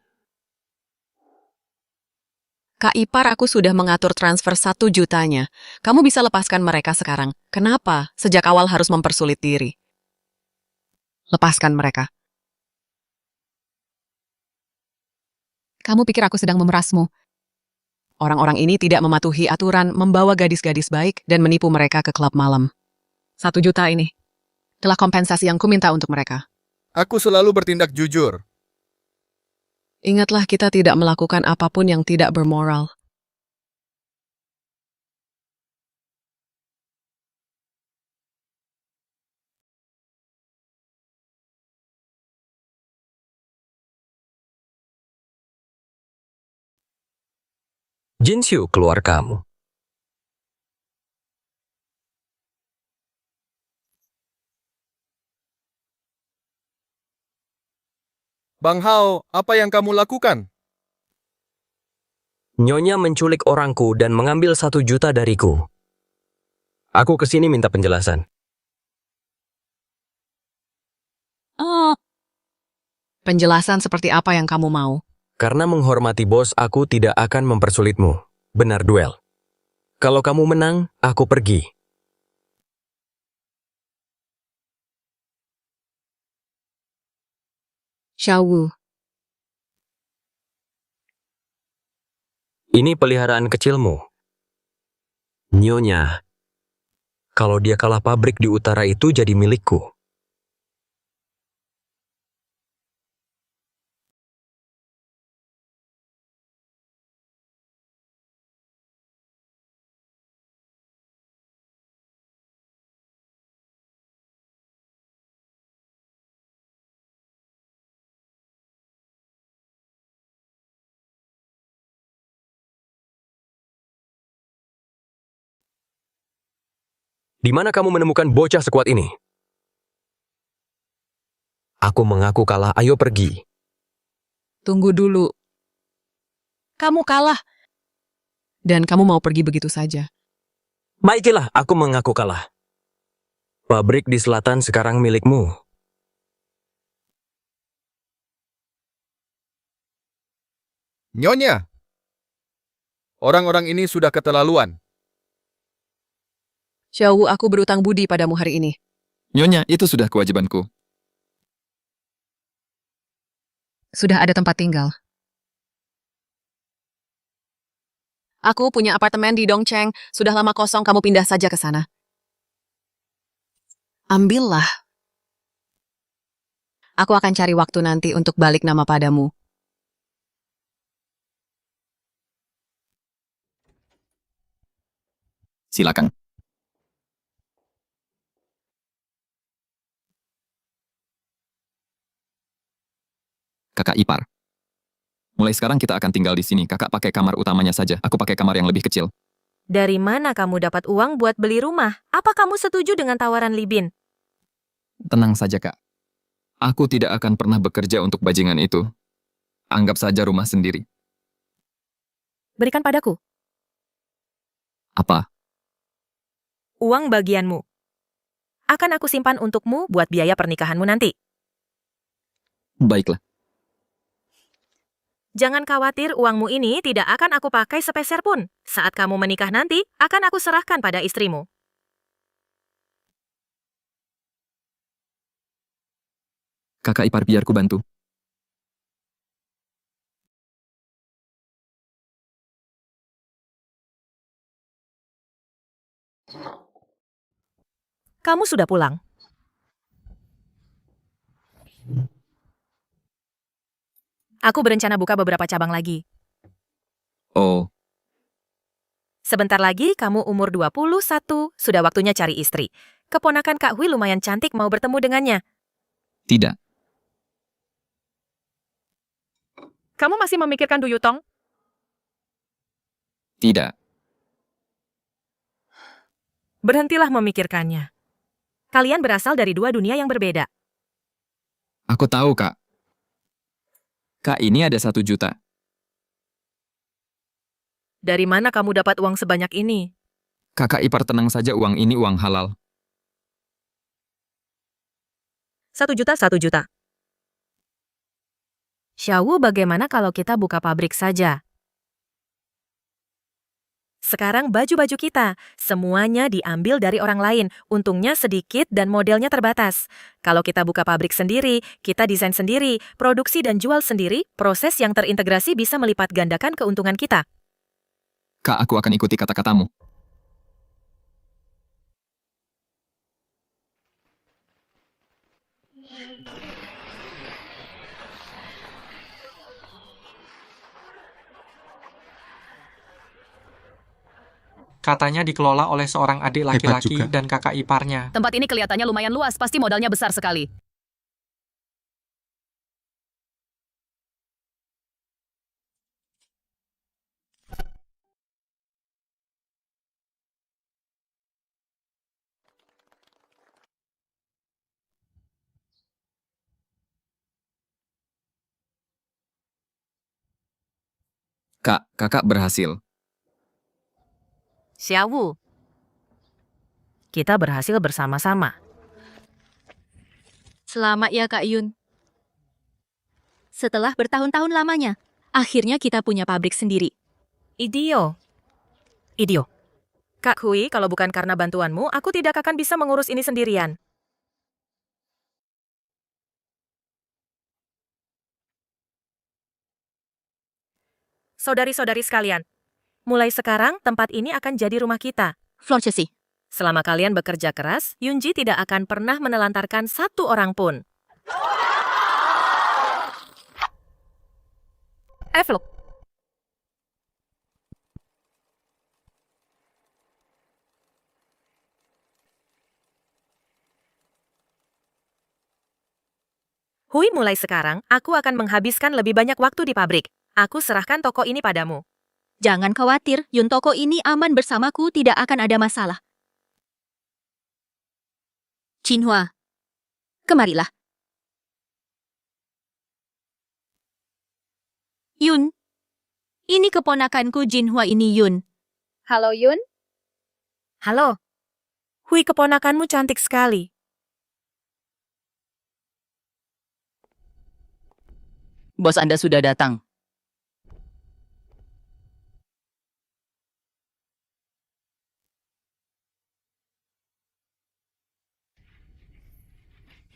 Kak Ipar, aku sudah mengatur transfer 1 jutanya. Kamu bisa lepaskan mereka sekarang. Kenapa? Sejak awal harus mempersulit diri. Lepaskan mereka. Kamu pikir aku sedang memerasmu? Orang-orang ini tidak mematuhi aturan, membawa gadis-gadis baik, dan menipu mereka ke klub malam. 1 juta ini telah kompensasi yang kuminta untuk mereka. Aku selalu bertindak jujur. Ingatlah, kita tidak melakukan apapun yang tidak bermoral. Jinshu, keluar kamu. Bang Hao, apa yang kamu lakukan? Nyonya menculik orangku dan mengambil 1 juta dariku. Aku kesini minta penjelasan. Penjelasan seperti apa yang kamu mau? Karena menghormati bos, aku tidak akan mempersulitmu. Benar duel. Kalau kamu menang, aku pergi. Xiaowu. Ini peliharaan kecilmu. Nyonya, kalau dia kalah pabrik di utara itu jadi milikku. Di mana kamu menemukan bocah sekuat ini? Aku mengaku kalah, ayo pergi. Tunggu dulu. Kamu kalah. Dan kamu mau pergi begitu saja. Baiklah, aku mengaku kalah. Pabrik di selatan sekarang milikmu. Nyonya, orang-orang ini sudah keterlaluan. Xiaowu, aku berutang budi padamu hari ini. Nyonya, itu sudah kewajibanku. Sudah ada tempat tinggal. Aku punya apartemen di Dongcheng. Sudah lama kosong, kamu pindah saja ke sana. Ambillah. Aku akan cari waktu nanti untuk balik nama padamu. Silakan. Kakak ipar. Mulai sekarang kita akan tinggal di sini. Kakak pakai kamar utamanya saja. Aku pakai kamar yang lebih kecil. Dari mana kamu dapat uang buat beli rumah? Apa kamu setuju dengan tawaran Libin? Tenang saja, Kak. Aku tidak akan pernah bekerja untuk bajingan itu. Anggap saja rumah sendiri. Berikan padaku. Apa? Uang bagianmu. Akan aku simpan untukmu buat biaya pernikahanmu nanti. Baiklah. Jangan khawatir, uangmu ini tidak akan aku pakai sepeser pun. Saat kamu menikah nanti, akan aku serahkan pada istrimu. Kakak ipar, biar ku bantu. Kamu sudah pulang. Aku berencana buka beberapa cabang lagi. Oh, Sebentar lagi kamu umur 21, sudah waktunya cari istri. Keponakan Kak Hui lumayan cantik, mau bertemu dengannya. tidak. Kamu masih memikirkan Du Yutong? Tidak. Berhentilah memikirkannya. Kalian berasal dari dua dunia yang berbeda. Aku tahu, Kak. Kak, ini ada 1 juta. Dari mana kamu dapat uang sebanyak ini? Kakak ipar, tenang saja, uang ini uang halal. 1 juta, 1 juta. Xiaowu, bagaimana kalau kita buka pabrik saja? Sekarang baju-baju kita, semuanya diambil dari orang lain. Untungnya sedikit dan modelnya terbatas. Kalau kita buka pabrik sendiri, kita desain sendiri, produksi dan jual sendiri, proses yang terintegrasi bisa melipat gandakan keuntungan kita. Kak, aku akan ikuti kata-katamu. Katanya dikelola oleh seorang adik laki-laki juga. dan kakak iparnya. Tempat ini kelihatannya lumayan luas, pasti modalnya besar sekali. Kak, kakak berhasil. Xiaowu, kita berhasil bersama-sama. Selamat ya Kak Yun. Setelah bertahun-tahun lamanya, akhirnya kita punya pabrik sendiri. Idio. Kak Hui, kalau bukan karena bantuanmu, aku tidak akan bisa mengurus ini sendirian. Saudari-saudari sekalian, mulai sekarang tempat ini akan jadi rumah kita. Floor Chessy. Selama kalian bekerja keras, Yunji tidak akan pernah menelantarkan satu orang pun. Look. Hui, mulai sekarang, aku akan menghabiskan lebih banyak waktu di pabrik. Aku serahkan toko ini padamu. Jangan khawatir, Yun, toko ini aman bersamaku, tidak akan ada masalah. Jinhua, kemarilah. Yun, ini keponakanku Jinhua ini Yun. Halo Yun. Halo. Hui, keponakanmu cantik sekali. Bos Anda sudah datang.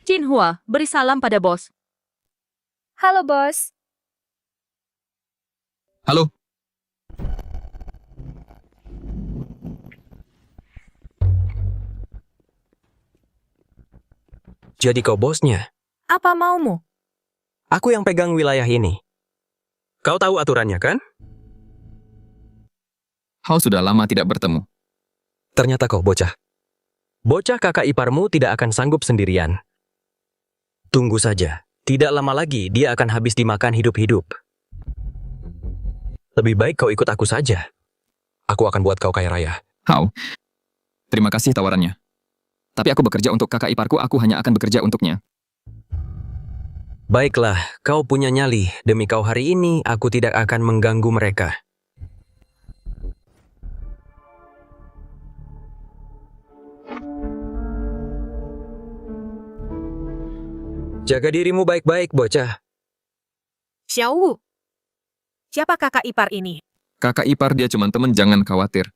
Jinhua, beri salam pada bos. Halo bos. Halo. Jadi kau bosnya? Apa maumu? Aku yang pegang wilayah ini. Kau tahu aturannya kan? Hao sudah lama tidak bertemu. Ternyata kau bocah. Bocah kakak iparmu tidak akan sanggup sendirian. Tunggu saja, tidak lama lagi dia akan habis dimakan hidup-hidup. Lebih baik kau ikut aku saja. Aku akan buat kau kaya raya. Hao, terima kasih tawarannya. Tapi aku bekerja untuk kakak iparku, aku hanya akan bekerja untuknya. Baiklah, kau punya nyali. Demi kau hari ini, aku tidak akan mengganggu mereka. Jaga dirimu baik-baik, bocah. Xiaowu, siapa kakak ipar ini? Kakak ipar dia cuma teman, jangan khawatir.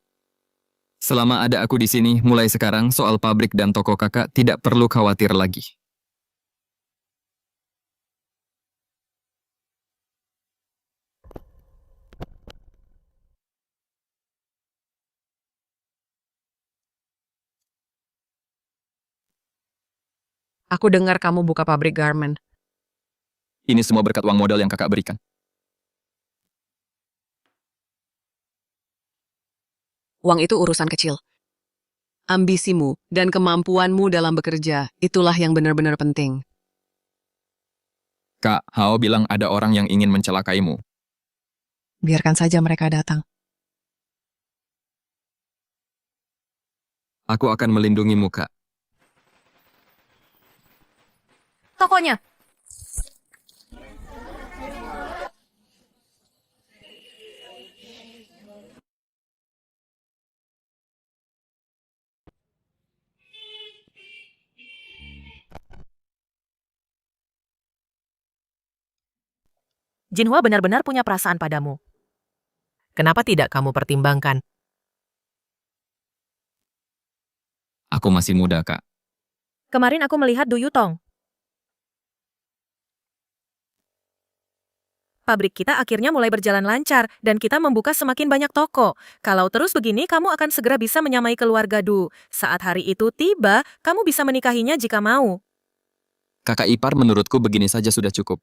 Selama ada aku di sini, mulai sekarang soal pabrik dan toko kakak tidak perlu khawatir lagi. Aku dengar kamu buka pabrik garment. Ini semua berkat uang modal yang kakak berikan. Uang itu urusan kecil. Ambisimu dan kemampuanmu dalam bekerja, itulah yang benar-benar penting. Kak, Hao bilang ada orang yang ingin mencelakaimu. Biarkan saja mereka datang. Aku akan melindungimu, Kak. Tokonya. Jinhua benar-benar punya perasaan padamu. Kenapa tidak kamu pertimbangkan? Aku masih muda, Kak. Kemarin aku melihat Du Yutong. Pabrik kita akhirnya mulai berjalan lancar, dan kita membuka semakin banyak toko. Kalau terus begini, kamu akan segera bisa menyamai keluarga Du. Saat hari itu tiba, kamu bisa menikahinya jika mau. Kakak ipar menurutku begini saja sudah cukup.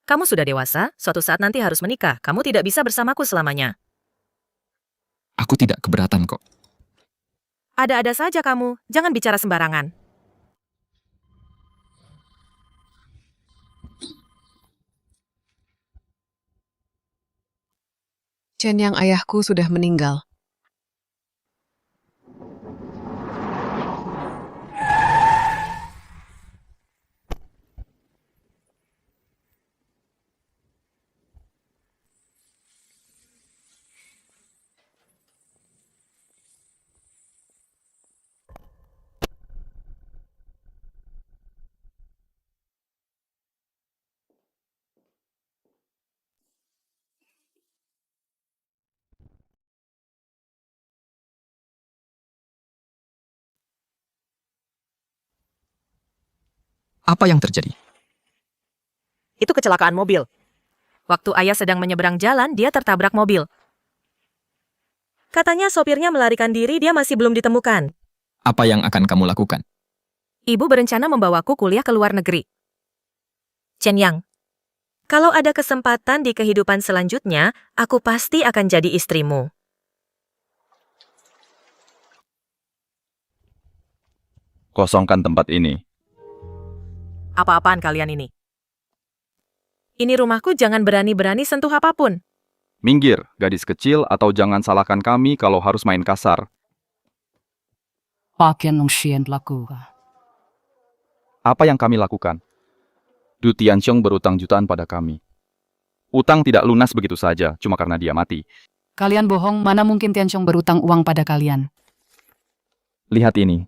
Kamu sudah dewasa, suatu saat nanti harus menikah. Kamu tidak bisa bersamaku selamanya. Aku tidak keberatan kok. Ada-ada saja kamu, jangan bicara sembarangan. Chen yang ayahku sudah meninggal. Apa yang terjadi? Itu kecelakaan mobil. Waktu ayah sedang menyeberang jalan, dia tertabrak mobil. Katanya sopirnya melarikan diri, dia masih belum ditemukan. Apa yang akan kamu lakukan? Ibu berencana membawaku kuliah ke luar negeri. Chen Yang, kalau ada kesempatan di kehidupan selanjutnya, aku pasti akan jadi istrimu. Kosongkan tempat ini. Apa-apaan kalian ini? Ini rumahku, jangan berani-berani sentuh apapun. Minggir, gadis kecil, atau jangan salahkan kami kalau harus main kasar. Apa yang kami lakukan? Du Tianxiong berutang jutaan pada kami. Utang tidak lunas begitu saja, cuma karena dia mati. Kalian bohong, mana mungkin Tianxiong berutang uang pada kalian? Lihat ini.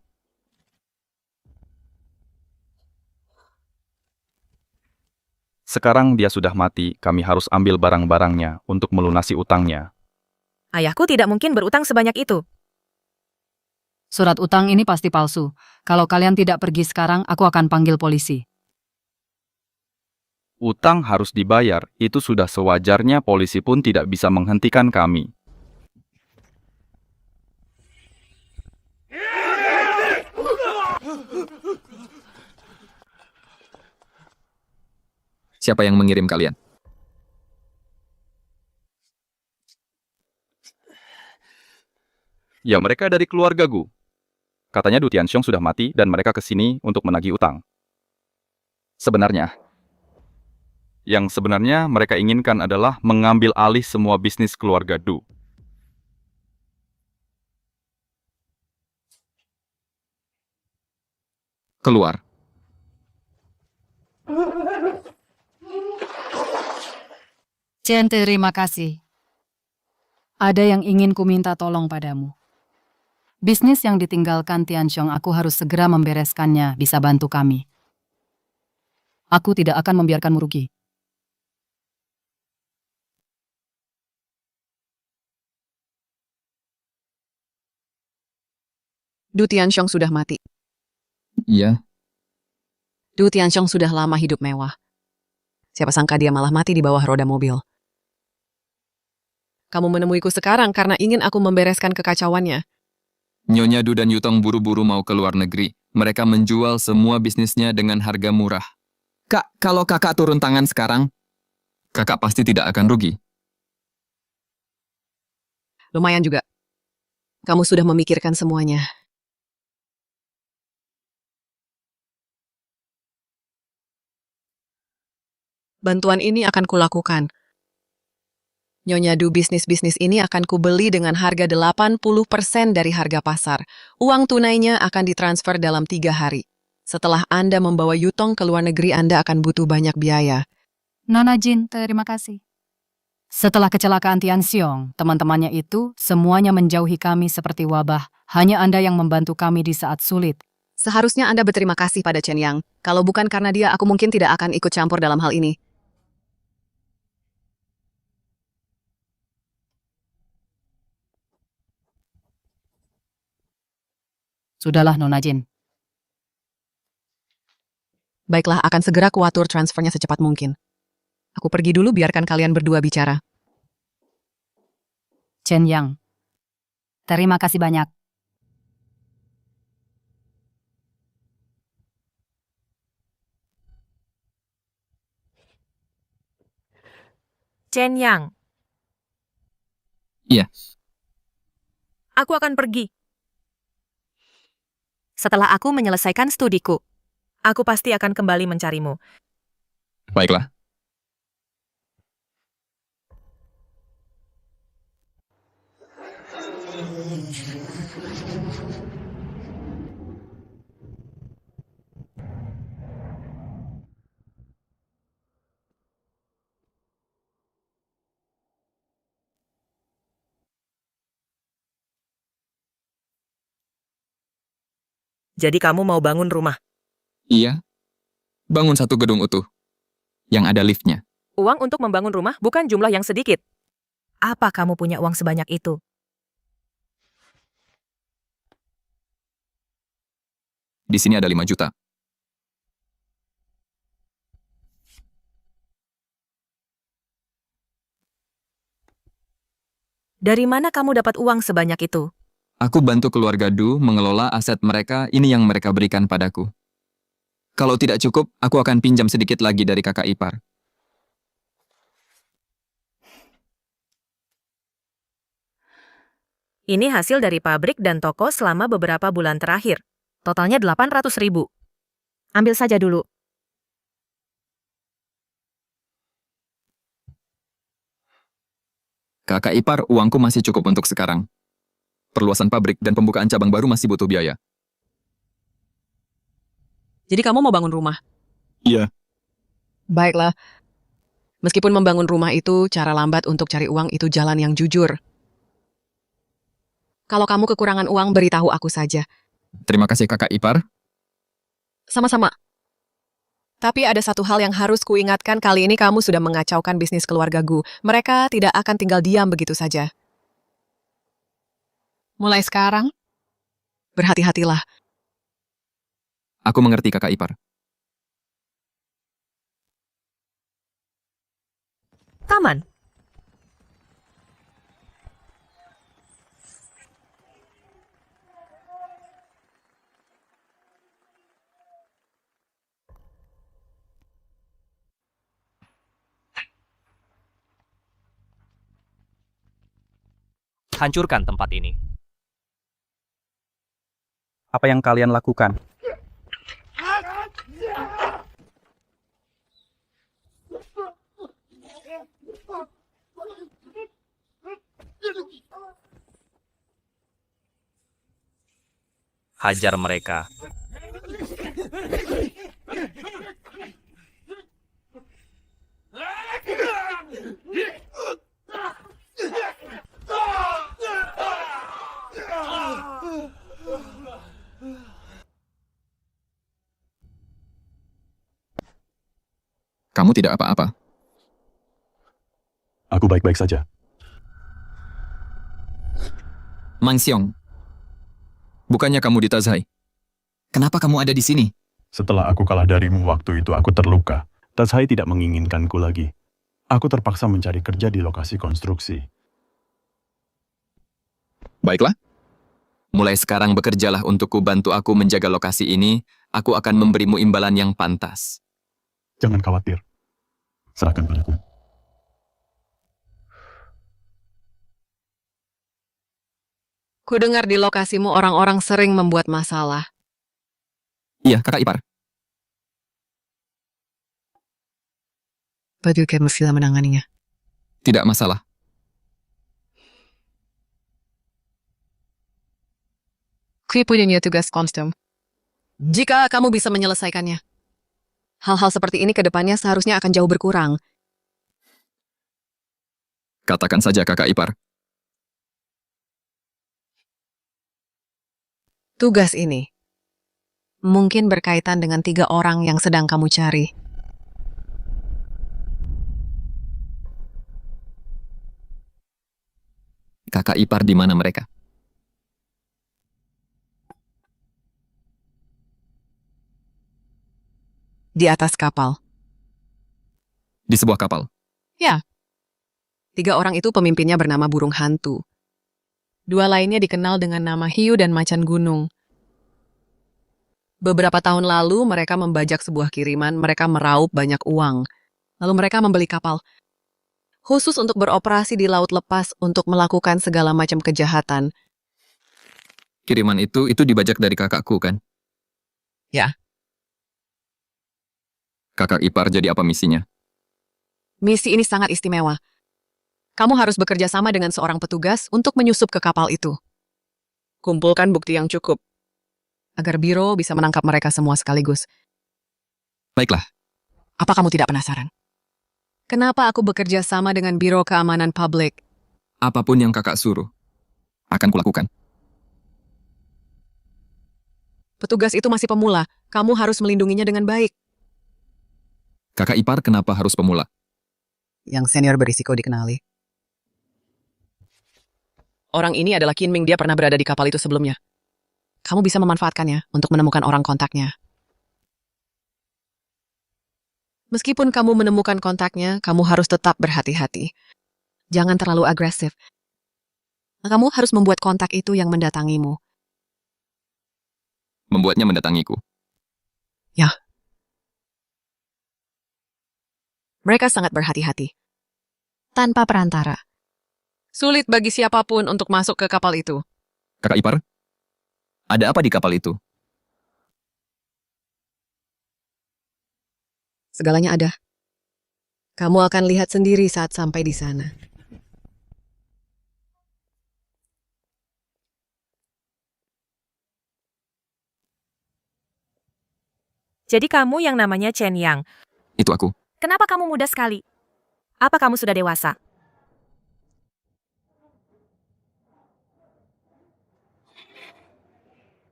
Sekarang dia sudah mati, kami harus ambil barang-barangnya untuk melunasi utangnya. Ayahku tidak mungkin berutang sebanyak itu. Surat utang ini pasti palsu. Kalau kalian tidak pergi sekarang, aku akan panggil polisi. Utang harus dibayar, itu sudah sewajarnya, polisi pun tidak bisa menghentikan kami. Siapa yang mengirim kalian? Ya, mereka dari keluarga Gu. Katanya Du Tianxiong sudah mati dan mereka ke sini untuk menagih utang. Yang sebenarnya mereka inginkan adalah mengambil alih semua bisnis keluarga Du. Keluar. Chen, terima kasih. Ada yang ingin ku minta tolong padamu. Bisnis yang ditinggalkan Tianxiong, aku harus segera membereskannya, bisa bantu kami. Aku tidak akan membiarkanmu rugi. Du Tianxiong sudah mati. Iya. Du Tianxiong sudah lama hidup mewah. Siapa sangka dia malah mati di bawah roda mobil. Kamu menemuiku sekarang karena ingin aku membereskan kekacauannya. Nyonya Du dan Yutong buru-buru mau ke luar negeri. Mereka menjual semua bisnisnya dengan harga murah. Kak, kalau kakak turun tangan sekarang, kakak pasti tidak akan rugi. Lumayan juga. Kamu sudah memikirkan semuanya. Bantuan ini akan kulakukan. Nyonya Du, bisnis-bisnis ini akan kubeli dengan harga 80% dari harga pasar. Uang tunainya akan ditransfer dalam 3 hari. Setelah Anda membawa Yutong ke luar negeri, Anda akan butuh banyak biaya. Nona Jin, terima kasih. Setelah kecelakaan Tianxiong, teman-temannya itu semuanya menjauhi kami seperti wabah. Hanya Anda yang membantu kami di saat sulit. Seharusnya Anda berterima kasih pada Chen Yang. Kalau bukan karena dia, aku mungkin tidak akan ikut campur dalam hal ini. Sudahlah, Nona Jin. Baiklah, akan segera kuatur transfernya secepat mungkin. Aku pergi dulu, biarkan kalian berdua bicara. Chen Yang, terima kasih banyak. Chen Yang, Iya. aku akan pergi. Setelah aku menyelesaikan studiku, aku pasti akan kembali mencarimu. Baiklah. Jadi kamu mau bangun rumah? Iya. Bangun satu gedung utuh. Yang ada liftnya. Uang untuk membangun rumah bukan jumlah yang sedikit. Apa kamu punya uang sebanyak itu? Di sini ada 5 juta. Dari mana kamu dapat uang sebanyak itu? Aku bantu keluarga Du mengelola aset mereka, ini yang mereka berikan padaku. Kalau tidak cukup, aku akan pinjam sedikit lagi dari kakak ipar. Ini hasil dari pabrik dan toko selama beberapa bulan terakhir. Totalnya 800.000. Ambil saja dulu. Kakak ipar, uangku masih cukup untuk sekarang. Perluasan pabrik dan pembukaan cabang baru masih butuh biaya. Jadi kamu mau bangun rumah? Iya. Baiklah. Meskipun membangun rumah itu cara lambat untuk cari uang, itu jalan yang jujur. Kalau kamu kekurangan uang, beritahu aku saja. Terima kasih kakak ipar. Sama-sama. Tapi ada satu hal yang harus kuingatkan, kali ini kamu sudah mengacaukan bisnis keluarga Gu. Mereka tidak akan tinggal diam begitu saja. Mulai sekarang, berhati-hatilah. Aku mengerti kakak ipar. Taman. Hancurkan tempat ini. Apa yang kalian lakukan? Hajar mereka. Kamu tidak apa-apa. Aku baik-baik saja. Mang Xiong, bukannya kamu di Tazhai? Kenapa kamu ada di sini? Setelah aku kalah darimu waktu itu, aku terluka. Tazhai tidak menginginkanku lagi. Aku terpaksa mencari kerja di lokasi konstruksi. Baiklah. Mulai sekarang bekerjalah untukku, bantu aku menjaga lokasi ini. Aku akan memberimu imbalan yang pantas. Jangan khawatir. Serahkan padaku. Kudengar di lokasimu orang-orang sering membuat masalah. Iya, kakak ipar. Bagaimana kamu menanganinya? Tidak masalah. Kui punya tugas konstum. Jika kamu bisa menyelesaikannya, hal-hal seperti ini ke depannya seharusnya akan jauh berkurang. Katakan saja kakak ipar. Tugas ini mungkin berkaitan dengan 3 orang yang sedang kamu cari. Kakak ipar di mana mereka? Di atas kapal. Di sebuah kapal. Ya. 3 orang itu pemimpinnya bernama burung hantu. 2 lainnya dikenal dengan nama hiu dan macan gunung. Beberapa tahun lalu mereka membajak sebuah kiriman, mereka meraup banyak uang. Lalu mereka membeli kapal khusus untuk beroperasi di laut lepas untuk melakukan segala macam kejahatan. Kiriman itu dibajak dari kakakku, kan? Ya. Kakak ipar jadi apa misinya? Misi ini sangat istimewa. Kamu harus bekerja sama dengan seorang petugas untuk menyusup ke kapal itu. Kumpulkan bukti yang cukup, agar biro bisa menangkap mereka semua sekaligus. Baiklah. Apa kamu tidak penasaran? Kenapa aku bekerja sama dengan Biro Keamanan Publik? Apapun yang kakak suruh, akan kulakukan. Petugas itu masih pemula, kamu harus melindunginya dengan baik. Kakak ipar kenapa harus pemula? Yang senior berisiko dikenali. Orang ini adalah Qin Ming, dia pernah berada di kapal itu sebelumnya. Kamu bisa memanfaatkannya untuk menemukan orang kontaknya. Meskipun kamu menemukan kontaknya, kamu harus tetap berhati-hati. Jangan terlalu agresif. Kamu harus membuat kontak itu yang mendatangimu. Membuatnya mendatangiku. Ya. Mereka sangat berhati-hati. Tanpa perantara. Sulit bagi siapapun untuk masuk ke kapal itu. Kakak ipar, ada apa di kapal itu? Segalanya ada. Kamu akan lihat sendiri saat sampai di sana. Jadi kamu yang namanya Chen Yang. Itu aku. Kenapa kamu muda sekali? Apa kamu sudah dewasa?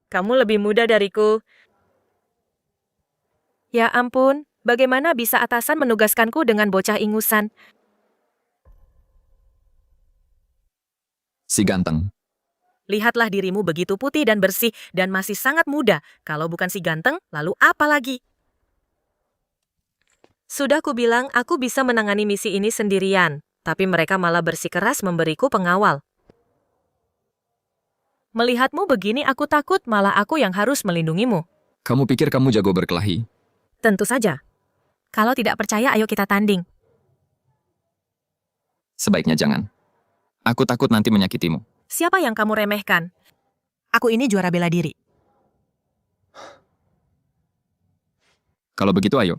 Kamu lebih muda dariku. Ya ampun, bagaimana bisa atasan menugaskanku dengan bocah ingusan? Si ganteng. Lihatlah dirimu begitu putih dan bersih dan masih sangat muda. Kalau bukan si ganteng, lalu apa lagi? Sudah kubilang aku bisa menangani misi ini sendirian, tapi mereka malah bersikeras memberiku pengawal. Melihatmu begini aku takut malah aku yang harus melindungimu. Kamu pikir kamu jago berkelahi? Tentu saja. Kalau tidak percaya, ayo kita tanding. Sebaiknya jangan. Aku takut nanti menyakitimu. Siapa yang kamu remehkan? Aku ini juara bela diri. Kalau begitu ayo.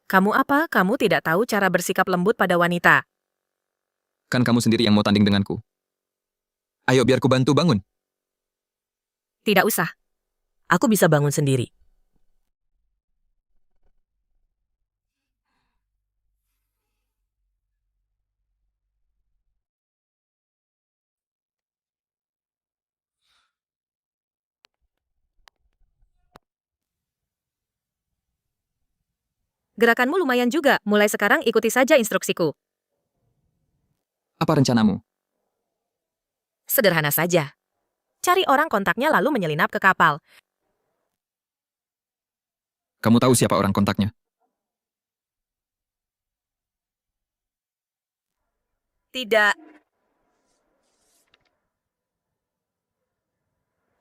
Kamu apa? Kamu tidak tahu cara bersikap lembut pada wanita. Kan kamu sendiri yang mau tanding denganku. Ayo biar ku bantu bangun. Tidak usah. Aku bisa bangun sendiri. Gerakanmu lumayan juga. Mulai sekarang ikuti saja instruksiku. Apa rencanamu? Sederhana saja. Cari orang kontaknya lalu menyelinap ke kapal. Kamu tahu siapa orang kontaknya? Tidak.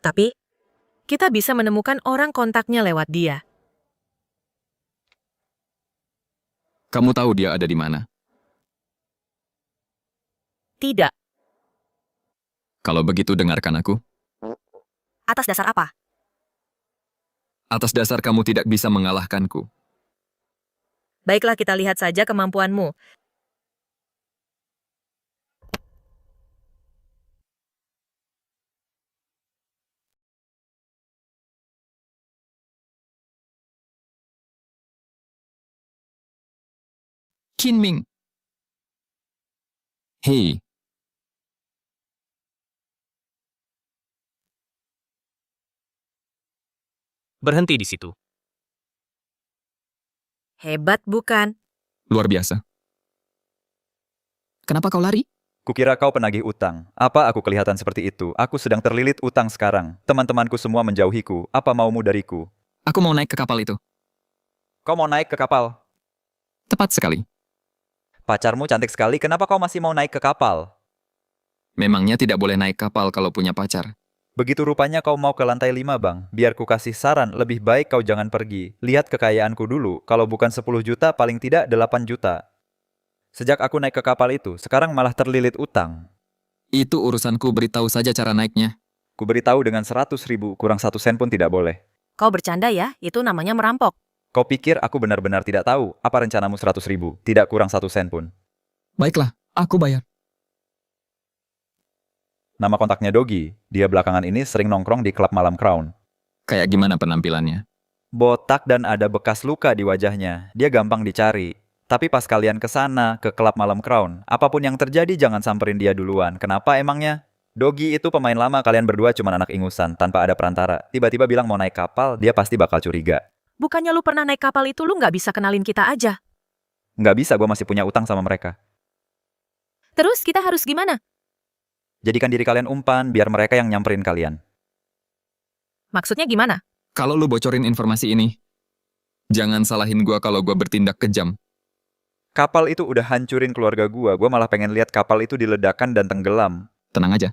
Tapi, kita bisa menemukan orang kontaknya lewat dia. Kamu tahu dia ada di mana? Tidak. Kalau begitu dengarkan aku. Atas dasar apa? Atas dasar kamu tidak bisa mengalahkanku. Baiklah, kita lihat saja kemampuanmu. Qinming. Hei. Berhenti di situ. Hebat bukan? Luar biasa. Kenapa kau lari? Kukira kau penagih utang. Apa aku kelihatan seperti itu? Aku sedang terlilit utang sekarang. Teman-temanku semua menjauhiku. Apa maumu dariku? Aku mau naik ke kapal itu. Kau mau naik ke kapal? Tepat sekali. Pacarmu cantik sekali. Kenapa kau masih mau naik ke kapal? Memangnya tidak boleh naik kapal kalau punya pacar. Begitu rupanya kau mau ke lantai 5, Bang. Biar ku kasih saran, lebih baik kau jangan pergi. Lihat kekayaanku dulu. Kalau bukan 10 juta, paling tidak 8 juta. Sejak aku naik ke kapal itu, sekarang malah terlilit utang. Itu urusanku, beritahu saja cara naiknya. Ku beritahu dengan 100.000, kurang 1 sen pun tidak boleh. Kau bercanda ya? Itu namanya merampok. Kau pikir aku benar-benar tidak tahu apa rencanamu 100.000? Tidak kurang 1 sen pun. Baiklah, aku bayar. Nama kontaknya Dogi. Dia belakangan ini sering nongkrong di klub malam Crown. Kayak gimana penampilannya? Botak dan ada bekas luka di wajahnya. Dia gampang dicari. Tapi pas kalian ke sana, ke klub malam Crown, apapun yang terjadi jangan samperin dia duluan. Kenapa emangnya? Dogi itu pemain lama, kalian berdua cuma anak ingusan, tanpa ada perantara. Tiba-tiba bilang mau naik kapal, dia pasti bakal curiga. Bukannya lu pernah naik kapal itu, lu nggak bisa kenalin kita aja. Nggak bisa, gue masih punya utang sama mereka. Terus kita harus gimana? Jadikan diri kalian umpan, biar mereka yang nyamperin kalian. Maksudnya gimana? Kalau lu bocorin informasi ini, jangan salahin gua kalau gua bertindak kejam. Kapal itu udah hancurin keluarga gua malah pengen lihat kapal itu diledakkan dan tenggelam. Tenang aja.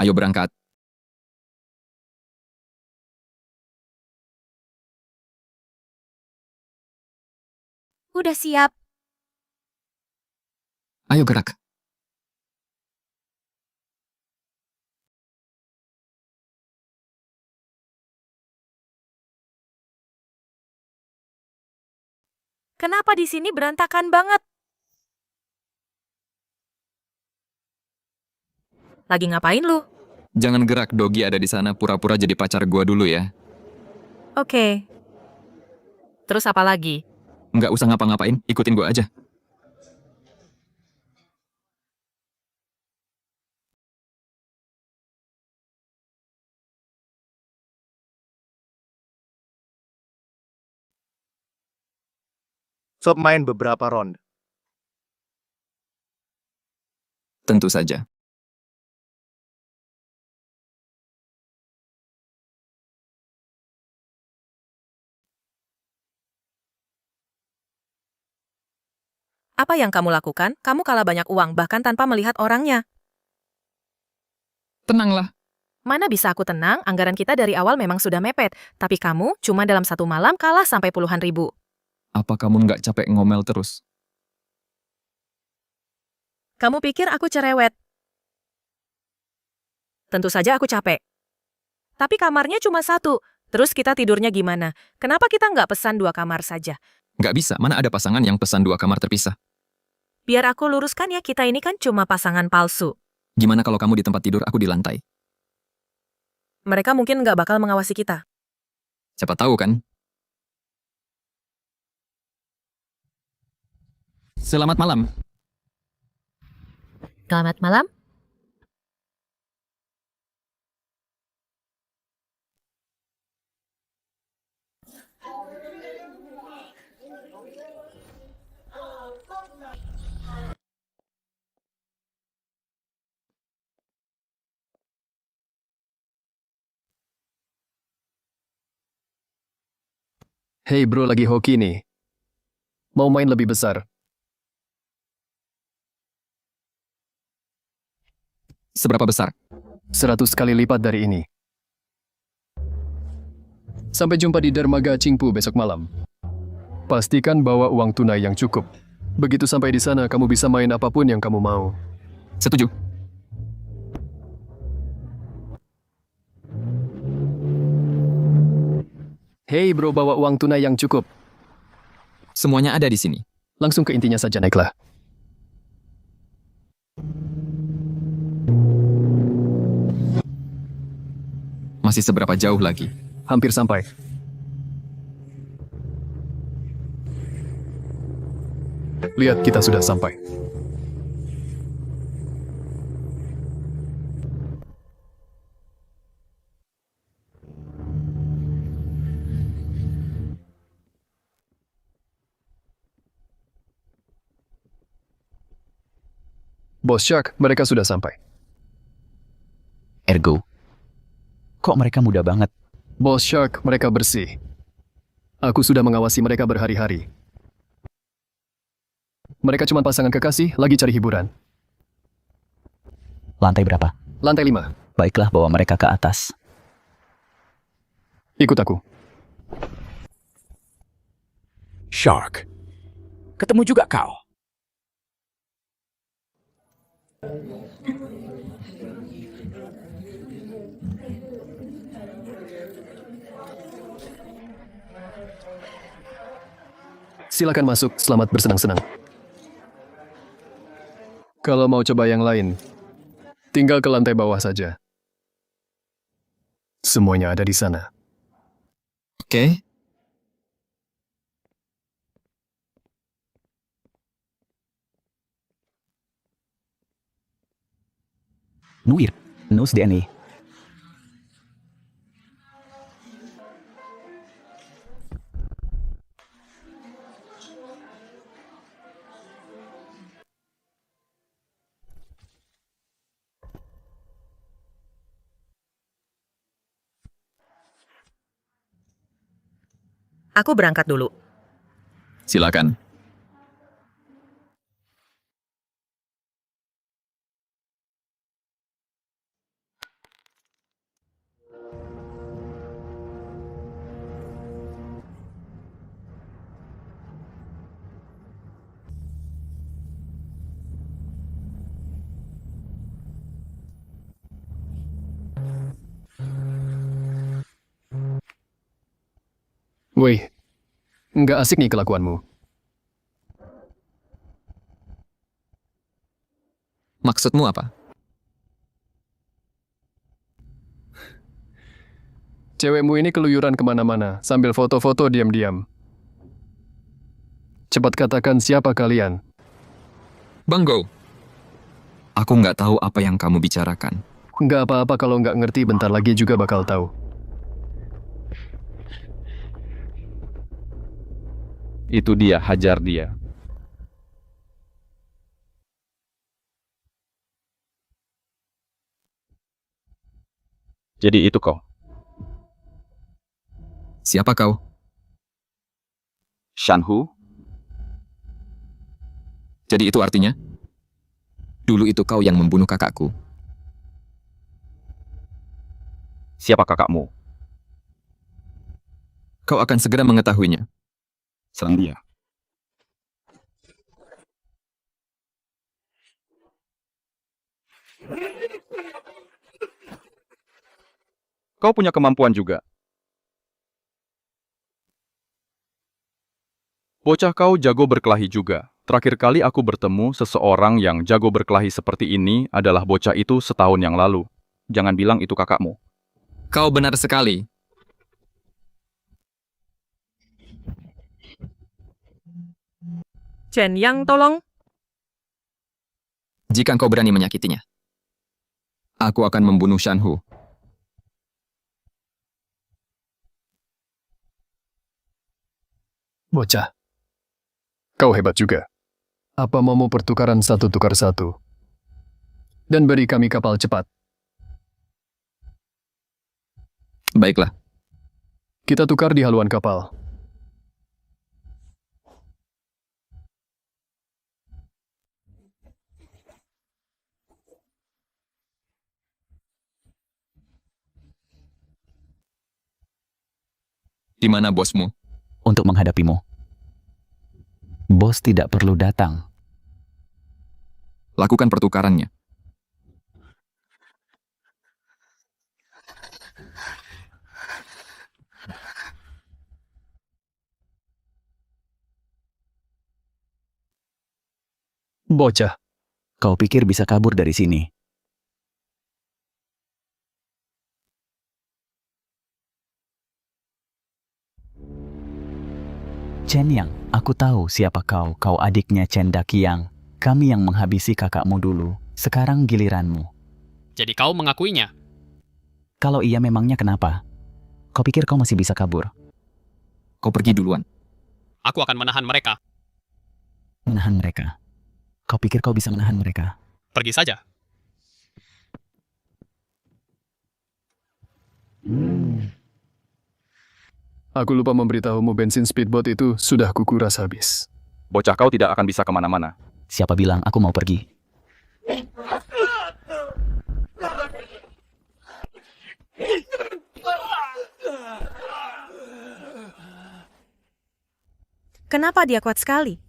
Ayo berangkat. Udah siap. Ayo gerak. Kenapa di sini berantakan banget? Lagi ngapain lu? Jangan gerak, Dogi ada di sana pura-pura jadi pacar gua dulu ya. Oke. Terus apa lagi? Nggak usah ngapa-ngapain, ikutin gua aja. Sob main beberapa ronde. Tentu saja. Apa yang kamu lakukan? Kamu kalah banyak uang, bahkan tanpa melihat orangnya. Tenanglah. Mana bisa aku tenang, anggaran kita dari awal memang sudah mepet. Tapi kamu cuma dalam satu malam kalah sampai puluhan ribu. Apa kamu nggak capek ngomel terus? Kamu pikir aku cerewet? Tentu saja aku capek. Tapi kamarnya cuma satu. Terus kita tidurnya gimana? Kenapa kita nggak pesan 2 kamar saja? Nggak bisa, mana ada pasangan yang pesan 2 kamar terpisah. Biar aku luruskan ya, kita ini kan cuma pasangan palsu. Gimana kalau kamu di tempat tidur, aku di lantai? Mereka mungkin nggak bakal mengawasi kita. Siapa tahu kan? Selamat malam. Selamat malam. Hey bro, lagi hoki nih. Mau main lebih besar? Seberapa besar? 100 kali lipat dari ini. Sampai jumpa di dermaga Qingpu besok malam. Pastikan bawa uang tunai yang cukup. Begitu sampai di sana, kamu bisa main apapun yang kamu mau. Setuju. Hey bro, bawa uang tunai yang cukup. Semuanya ada di sini. Langsung ke intinya saja, naiklah. Masih seberapa jauh lagi? Hampir sampai. Lihat, kita sudah sampai. Bos Shark, mereka sudah sampai. Ergo, kok mereka muda banget? Bos Shark, mereka bersih. Aku sudah mengawasi mereka berhari-hari. Mereka cuma pasangan kekasih, lagi cari hiburan. Lantai berapa? Lantai 5. Baiklah, bawa mereka ke atas. Ikut aku. Shark. Ketemu juga kau. Silakan masuk, selamat bersenang-senang. Kalau mau coba yang lain, tinggal ke lantai bawah saja. Semuanya ada di sana. Oke. Nuir, Nus DNA. Aku berangkat dulu. Silakan. Woi, nggak asik nih kelakuanmu. Maksudmu apa? Cewekmu ini keluyuran kemana-mana, sambil foto-foto diam-diam. Cepat katakan siapa kalian. Bang Go. Aku nggak tahu apa yang kamu bicarakan. Nggak apa-apa kalau nggak ngerti, bentar lagi juga bakal tahu. Itu dia, hajar dia. Jadi itu kau. Siapa kau? Shanhu? Jadi itu artinya? Dulu itu kau yang membunuh kakakku. Siapa kakakmu? Kau akan segera mengetahuinya. Serang dia. Kau punya kemampuan juga. Bocah kau jago berkelahi juga. Terakhir kali aku bertemu seseorang yang jago berkelahi seperti ini adalah bocah itu setahun yang lalu. Jangan bilang itu kakakmu. Kau benar sekali. Chen Yang, tolong. Jika kau berani menyakitinya, aku akan membunuh Shanhu. Bocah, kau hebat juga. Apa maumu pertukaran 1 tukar 1? Dan beri kami kapal cepat. Baiklah. Kita tukar di haluan kapal. Di mana bosmu? Untuk menghadapimu. Bos tidak perlu datang. Lakukan pertukarannya. Bocah, Kau pikir bisa kabur dari sini? Chen Yang, aku tahu siapa kau. Kau adiknya Chen Daqiang. Kami yang menghabisi kakakmu dulu. Sekarang giliranmu. Jadi kau mengakuinya? Kalau iya memangnya kenapa? Kau pikir kau masih bisa kabur? Kau pergi duluan. Aku akan menahan mereka. Menahan mereka? Kau pikir kau bisa menahan mereka? Pergi saja. aku lupa memberitahumu bensin speedboat itu sudah kukuras habis. Bocah kau tidak akan bisa kemana-mana. Siapa bilang aku mau pergi? Kenapa dia kuat sekali?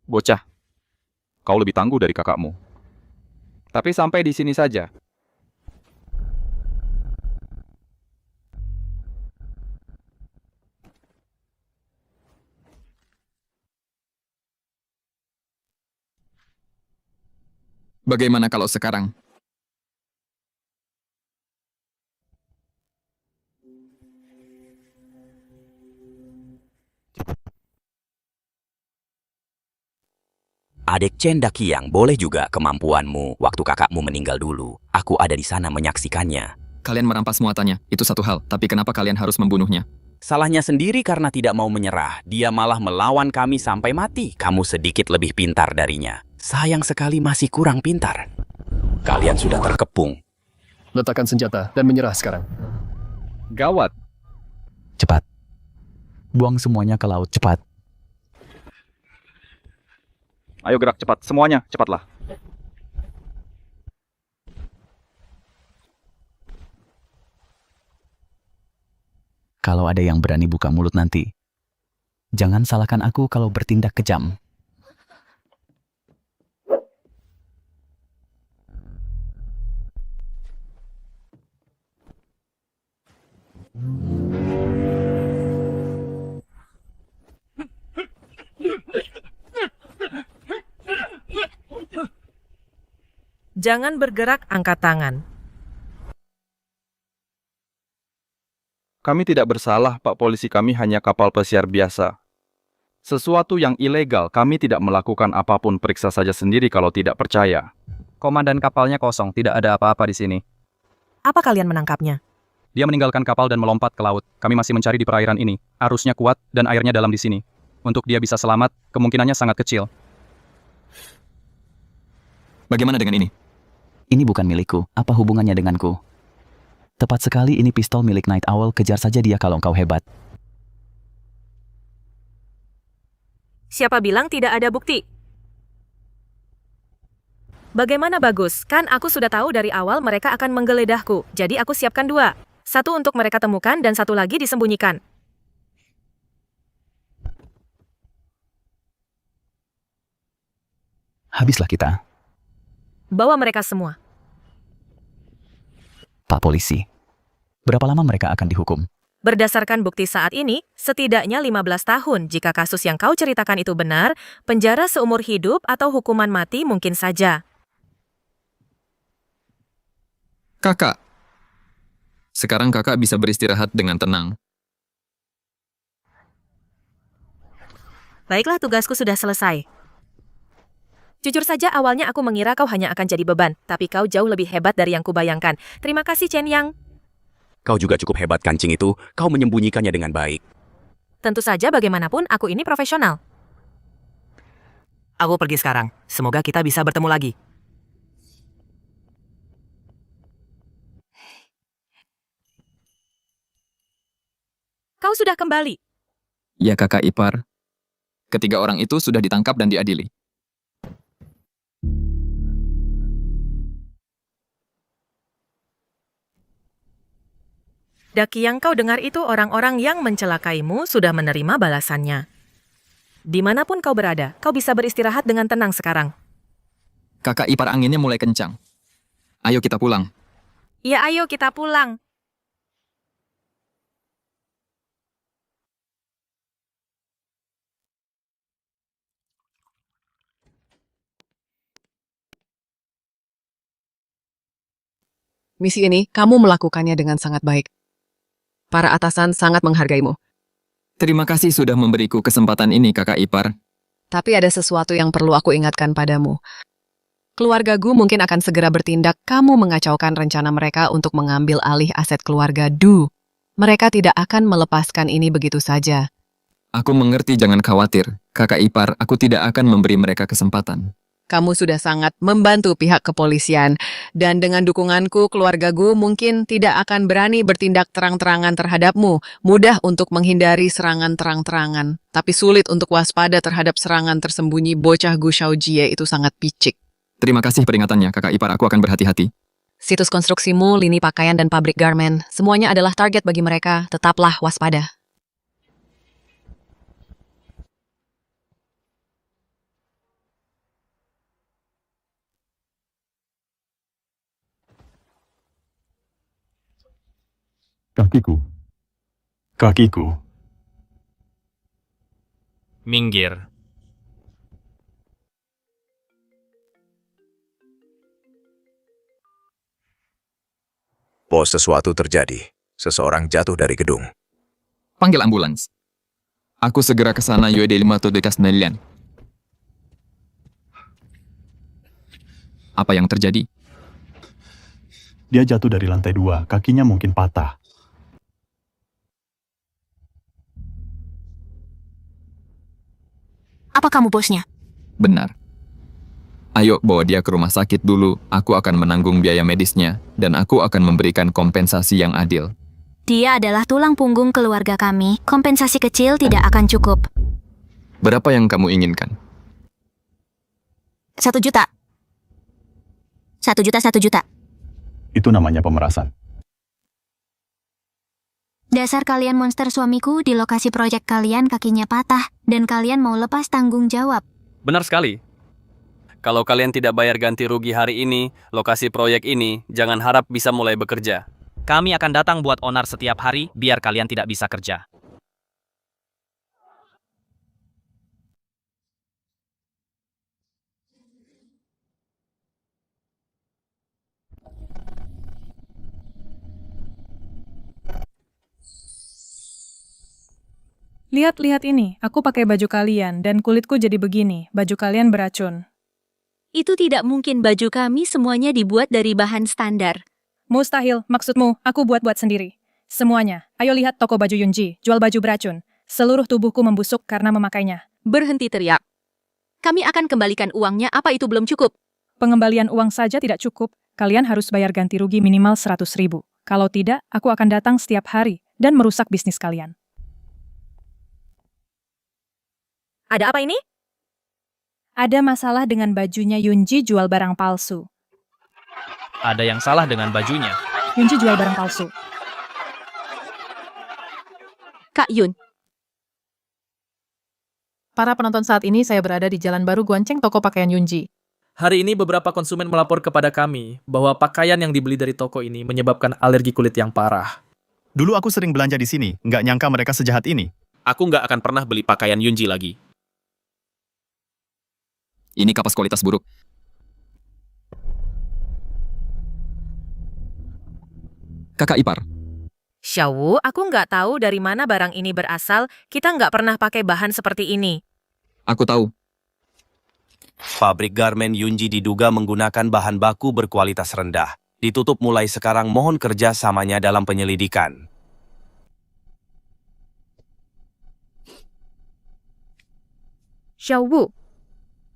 Bocah, kau lebih tangguh dari kakakmu. Tapi sampai di sini saja. Bagaimana kalau sekarang? Adik Chen Daqiang, boleh juga kemampuanmu. Waktu kakakmu meninggal dulu, aku ada di sana menyaksikannya. Kalian merampas muatannya, itu satu hal. Tapi kenapa kalian harus membunuhnya? Salahnya sendiri karena tidak mau menyerah. Dia malah melawan kami sampai mati. Kamu sedikit lebih pintar darinya. Sayang sekali masih kurang pintar. Kalian sudah terkepung. Letakkan senjata dan menyerah sekarang. Gawat. Cepat. Buang semuanya ke laut, cepat. Ayo gerak cepat, semuanya, cepatlah. Kalau ada yang berani buka mulut nanti, jangan salahkan aku kalau bertindak kejam. Jangan bergerak, angkat tangan. Kami tidak bersalah, Pak Polisi. Kami hanya kapal pesiar biasa. Sesuatu yang ilegal, kami tidak melakukan apapun. Periksa saja sendiri kalau tidak percaya. Komandan kapalnya kosong, tidak ada apa-apa di sini. Apa kalian menangkapnya? Dia meninggalkan kapal dan melompat ke laut. Kami masih mencari di perairan ini. Arusnya kuat dan airnya dalam di sini. Untuk dia bisa selamat, kemungkinannya sangat kecil. Bagaimana dengan ini? Ini bukan milikku, apa hubungannya denganku? Tepat sekali ini pistol milik Night Owl, kejar saja dia kalau engkau hebat. Siapa bilang tidak ada bukti? Bagaimana bagus? Kan aku sudah tahu dari awal mereka akan menggeledahku. Jadi aku siapkan 2. 1 untuk mereka temukan dan 1 lagi disembunyikan. Habislah kita, Bawa mereka semua. Pak Polisi. Berapa lama mereka akan dihukum? Berdasarkan bukti saat ini, setidaknya 15 tahun. Jika kasus yang kau ceritakan itu benar, penjara seumur hidup atau hukuman mati mungkin saja. Kakak. Sekarang kakak bisa beristirahat dengan tenang. Baiklah, tugasku sudah selesai. Jujur saja awalnya aku mengira kau hanya akan jadi beban, tapi kau jauh lebih hebat dari yang kubayangkan. Terima kasih, Chen Yang. Kau juga cukup hebat, kancing itu. Kau menyembunyikannya dengan baik. Tentu saja bagaimanapun aku ini profesional. Aku pergi sekarang. Semoga kita bisa bertemu lagi. Kau sudah kembali. Ya kakak ipar. Ketiga orang itu sudah ditangkap dan diadili. Daki yang kau dengar itu orang-orang yang mencelakaimu sudah menerima balasannya. Dimanapun kau berada, kau bisa beristirahat dengan tenang sekarang. Kakak ipar anginnya mulai kencang. Ayo kita pulang. Ya ayo kita pulang. Misi ini, kamu melakukannya dengan sangat baik. Para atasan sangat menghargaimu. Terima kasih sudah memberiku kesempatan ini kakak ipar. Tapi ada sesuatu yang perlu aku ingatkan padamu. Keluarga Gu mungkin akan segera bertindak. Kamu mengacaukan rencana mereka untuk mengambil alih aset keluarga Du. Mereka tidak akan melepaskan ini begitu saja. Aku mengerti, jangan khawatir. Kakak ipar, aku tidak akan memberi mereka kesempatan. Kamu sudah sangat membantu pihak kepolisian. Dan dengan dukunganku, keluarga Gu mungkin tidak akan berani bertindak terang-terangan terhadapmu. Mudah untuk menghindari serangan terang-terangan. Tapi sulit untuk waspada terhadap serangan tersembunyi. Bocah Gu Shaojie itu sangat picik. Terima kasih peringatannya, kakak ipar. Aku akan berhati-hati. Situs konstruksimu, lini pakaian, dan pabrik garmen. Semuanya adalah target bagi mereka. Tetaplah waspada. Kakiku. Kakiku. Minggir. Bos, sesuatu terjadi. Seseorang jatuh dari gedung. Panggil ambulans. Aku segera ke sana UED 5 dekas Nelian. Apa yang terjadi? Dia jatuh dari lantai 2, kakinya mungkin patah. Apa kamu bosnya? Benar. Ayo bawa dia ke rumah sakit dulu, aku akan menanggung biaya medisnya, dan aku akan memberikan kompensasi yang adil. Dia adalah tulang punggung keluarga kami. Kompensasi kecil tidak akan cukup. Berapa yang kamu inginkan? 1 juta. 1 juta, 1 juta. Itu namanya pemerasan. Dasar kalian monster suamiku, di lokasi proyek kalian kakinya patah, dan kalian mau lepas tanggung jawab. Benar sekali. Kalau kalian tidak bayar ganti rugi hari ini, lokasi proyek ini, jangan harap bisa mulai bekerja. Kami akan datang buat onar setiap hari, biar kalian tidak bisa kerja. Lihat ini, aku pakai baju kalian dan kulitku jadi begini. Baju kalian beracun. Itu tidak mungkin, baju kami semuanya dibuat dari bahan standar. Mustahil, maksudmu, aku buat-buat sendiri. Semuanya. Ayo lihat toko baju Yunji, jual baju beracun. Seluruh tubuhku membusuk karena memakainya. Berhenti teriak. Kami akan kembalikan uangnya, apa itu belum cukup? Pengembalian uang saja tidak cukup. kalian harus bayar ganti rugi minimal 100.000. Kalau tidak, aku akan datang setiap hari dan merusak bisnis kalian. Ada apa ini? Ada masalah dengan bajunya Yunji jual barang palsu. Ada yang salah dengan bajunya. Yunji jual barang palsu. Kak Yun, Para penonton, saat ini saya berada di Jalan Baru Guanceng, toko pakaian Yunji. Hari ini beberapa konsumen melapor kepada kami bahwa pakaian yang dibeli dari toko ini menyebabkan alergi kulit yang parah. Dulu aku sering belanja di sini, nggak nyangka mereka sejahat ini. Aku nggak akan pernah beli pakaian Yunji lagi. Ini kapas kualitas buruk. Kakak ipar, Xiaowu, aku nggak tahu dari mana barang ini berasal. Kita nggak pernah pakai bahan seperti ini. aku tahu. Pabrik garmen Yunji diduga menggunakan bahan baku berkualitas rendah. Ditutup mulai sekarang, mohon kerja samanya dalam penyelidikan. Xiaowu,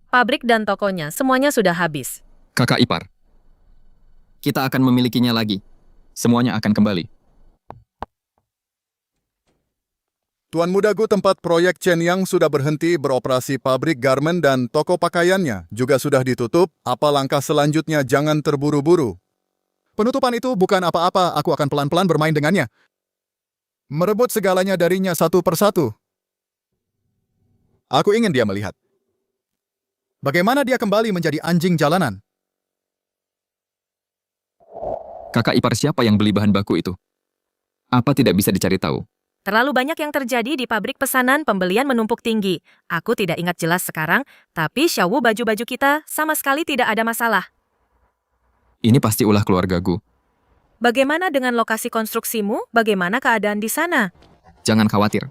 pabrik dan tokonya semuanya sudah habis. Kakak ipar, kita akan memilikinya lagi. Semuanya akan kembali. Tuan Muda Gu, tempat proyek Chen Yang sudah berhenti beroperasi, pabrik garmen dan toko pakaiannya juga sudah ditutup. Apa langkah selanjutnya? Jangan terburu-buru. Penutupan itu bukan apa-apa, aku akan pelan-pelan bermain dengannya. Merebut segalanya darinya satu persatu. Aku ingin dia melihat bagaimana dia kembali menjadi anjing jalanan. Kakak ipar, siapa yang beli bahan baku itu? Apa tidak bisa dicari tahu? Terlalu banyak yang terjadi di pabrik pesanan, pembelian menumpuk tinggi. Aku tidak ingat jelas sekarang, tapi Xiaowu, baju-baju kita sama sekali tidak ada masalah. Ini pasti ulah keluarga Gu. Bagaimana dengan lokasi konstruksimu? Bagaimana keadaan di sana? Jangan khawatir.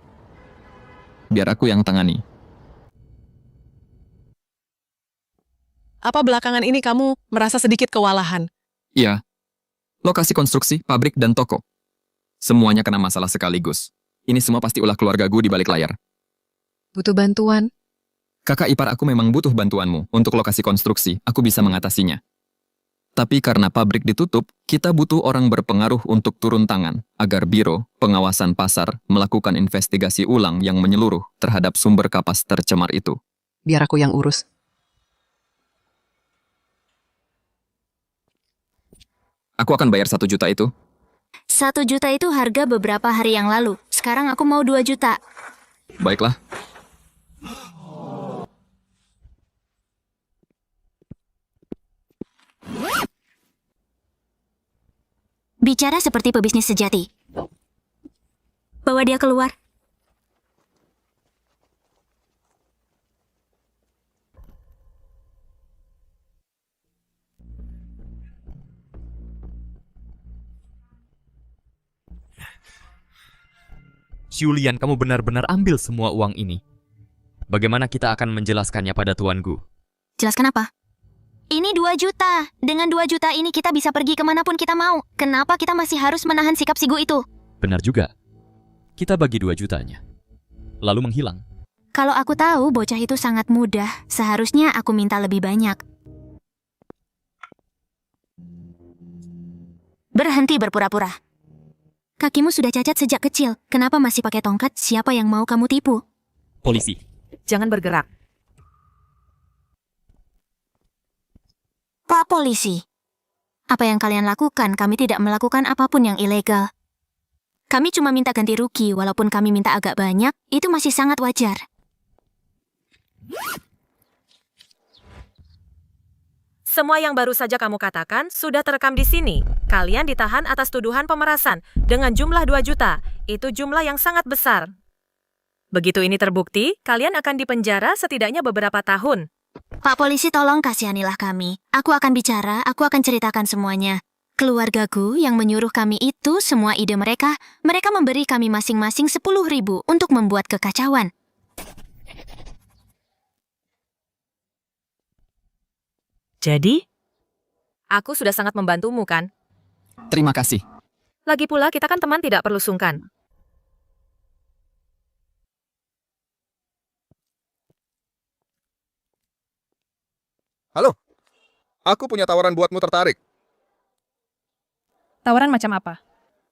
Biar aku yang tangani. Apa belakangan ini kamu merasa sedikit kewalahan? Iya. Lokasi konstruksi, pabrik, dan toko. Semuanya kena masalah sekaligus. Ini semua pasti ulah keluarga Gu di balik layar. Butuh bantuan? Kakak ipar, aku memang butuh bantuanmu. Untuk lokasi konstruksi, aku bisa mengatasinya. Tapi karena pabrik ditutup, kita butuh orang berpengaruh untuk turun tangan, agar Biro Pengawasan Pasar melakukan investigasi ulang yang menyeluruh terhadap sumber kapas tercemar itu. Biar aku yang urus. Aku akan bayar 1 juta itu. 1 juta itu harga beberapa hari yang lalu. Sekarang aku mau 2 juta. Baiklah. Bicara seperti pebisnis sejati. Bawa dia keluar. Julian, kamu benar-benar ambil semua uang ini. Bagaimana kita akan menjelaskannya pada Tuan Gu? Jelaskan apa? Ini 2 juta. Dengan 2 juta ini kita bisa pergi kemanapun kita mau. Kenapa kita masih harus menahan sikap si Gu itu? Benar juga. Kita bagi 2 jutanya. Lalu menghilang. Kalau aku tahu bocah itu sangat mudah, seharusnya aku minta lebih banyak. Berhenti berpura-pura. Kakimu sudah cacat sejak kecil. Kenapa masih pakai tongkat? Siapa yang mau kamu tipu? Polisi. Jangan bergerak. Pak polisi. Apa yang kalian lakukan? Kami tidak melakukan apapun yang ilegal. Kami cuma minta ganti rugi, walaupun kami minta agak banyak, itu masih sangat wajar. Semua yang baru saja kamu katakan sudah terekam di sini. Kalian ditahan atas tuduhan pemerasan dengan jumlah 2 juta. Itu jumlah yang sangat besar. Begitu ini terbukti, kalian akan dipenjara setidaknya beberapa tahun. Pak polisi, tolong kasihanilah kami. Aku akan bicara, aku akan ceritakan semuanya. Keluargaku yang menyuruh kami itu, semua ide mereka, mereka memberi kami masing-masing 10.000 untuk membuat kekacauan. Jadi, aku sudah sangat membantumu, kan? Terima kasih. Lagi pula, kita kan teman, tidak perlu sungkan. Halo, aku punya tawaran buatmu, tertarik. Tawaran macam apa?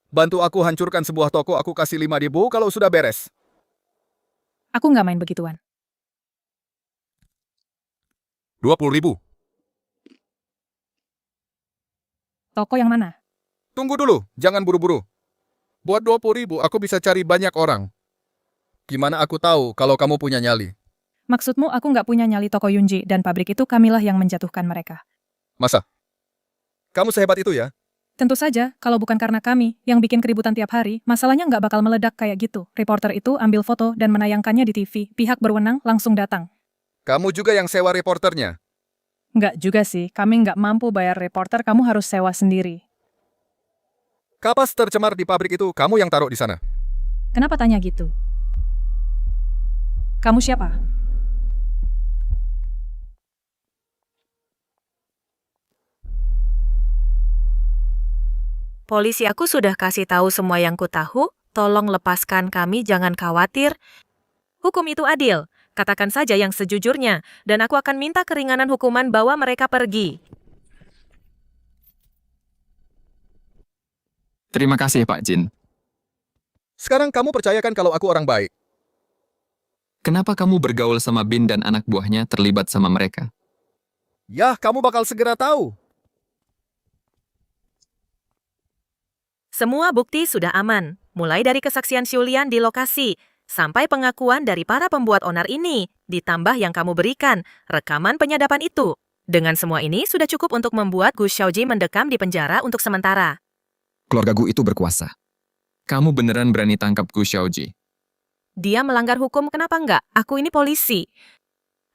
Bantu aku hancurkan sebuah toko, aku kasih 5.000 kalau sudah beres. Aku nggak main begituan. 20.000. Toko yang mana? Tunggu dulu, jangan buru-buru. Buat 20.000 aku bisa cari banyak orang. Gimana aku tahu kalau kamu punya nyali? Maksudmu aku nggak punya nyali toko Yunji dan pabrik itu kamilah yang menjatuhkan mereka. Masa? Kamu sehebat itu ya? Tentu saja, kalau bukan karena kami yang bikin keributan tiap hari, masalahnya nggak bakal meledak kayak gitu. Reporter itu ambil foto dan menayangkannya di TV. Pihak berwenang langsung datang. Kamu juga yang sewa reporternya? Nggak juga sih, kami nggak mampu bayar reporter, kamu harus sewa sendiri. Kapas tercemar di pabrik itu kamu yang taruh di sana. Kenapa tanya gitu? Kamu siapa? Polisi, aku sudah kasih tahu semua yang ku tahu. Tolong lepaskan kami, jangan khawatir. Hukum itu adil. Katakan saja yang sejujurnya, dan aku akan minta keringanan hukuman bawa mereka pergi. Terima kasih, Pak Jin. Sekarang kamu percayakan kalau aku orang baik. Kenapa kamu bergaul sama Bin dan anak buahnya terlibat sama mereka? Yah, kamu bakal segera tahu. Semua bukti sudah aman, mulai dari kesaksian Xulian di lokasi, sampai pengakuan dari para pembuat onar ini, ditambah yang kamu berikan, rekaman penyadapan itu. Dengan semua ini sudah cukup untuk membuat Gu Xiaoji mendekam di penjara untuk sementara. Keluarga Gu itu berkuasa. Kamu beneran berani tangkap Gu Xiaoji? Dia melanggar hukum, kenapa enggak? Aku ini polisi.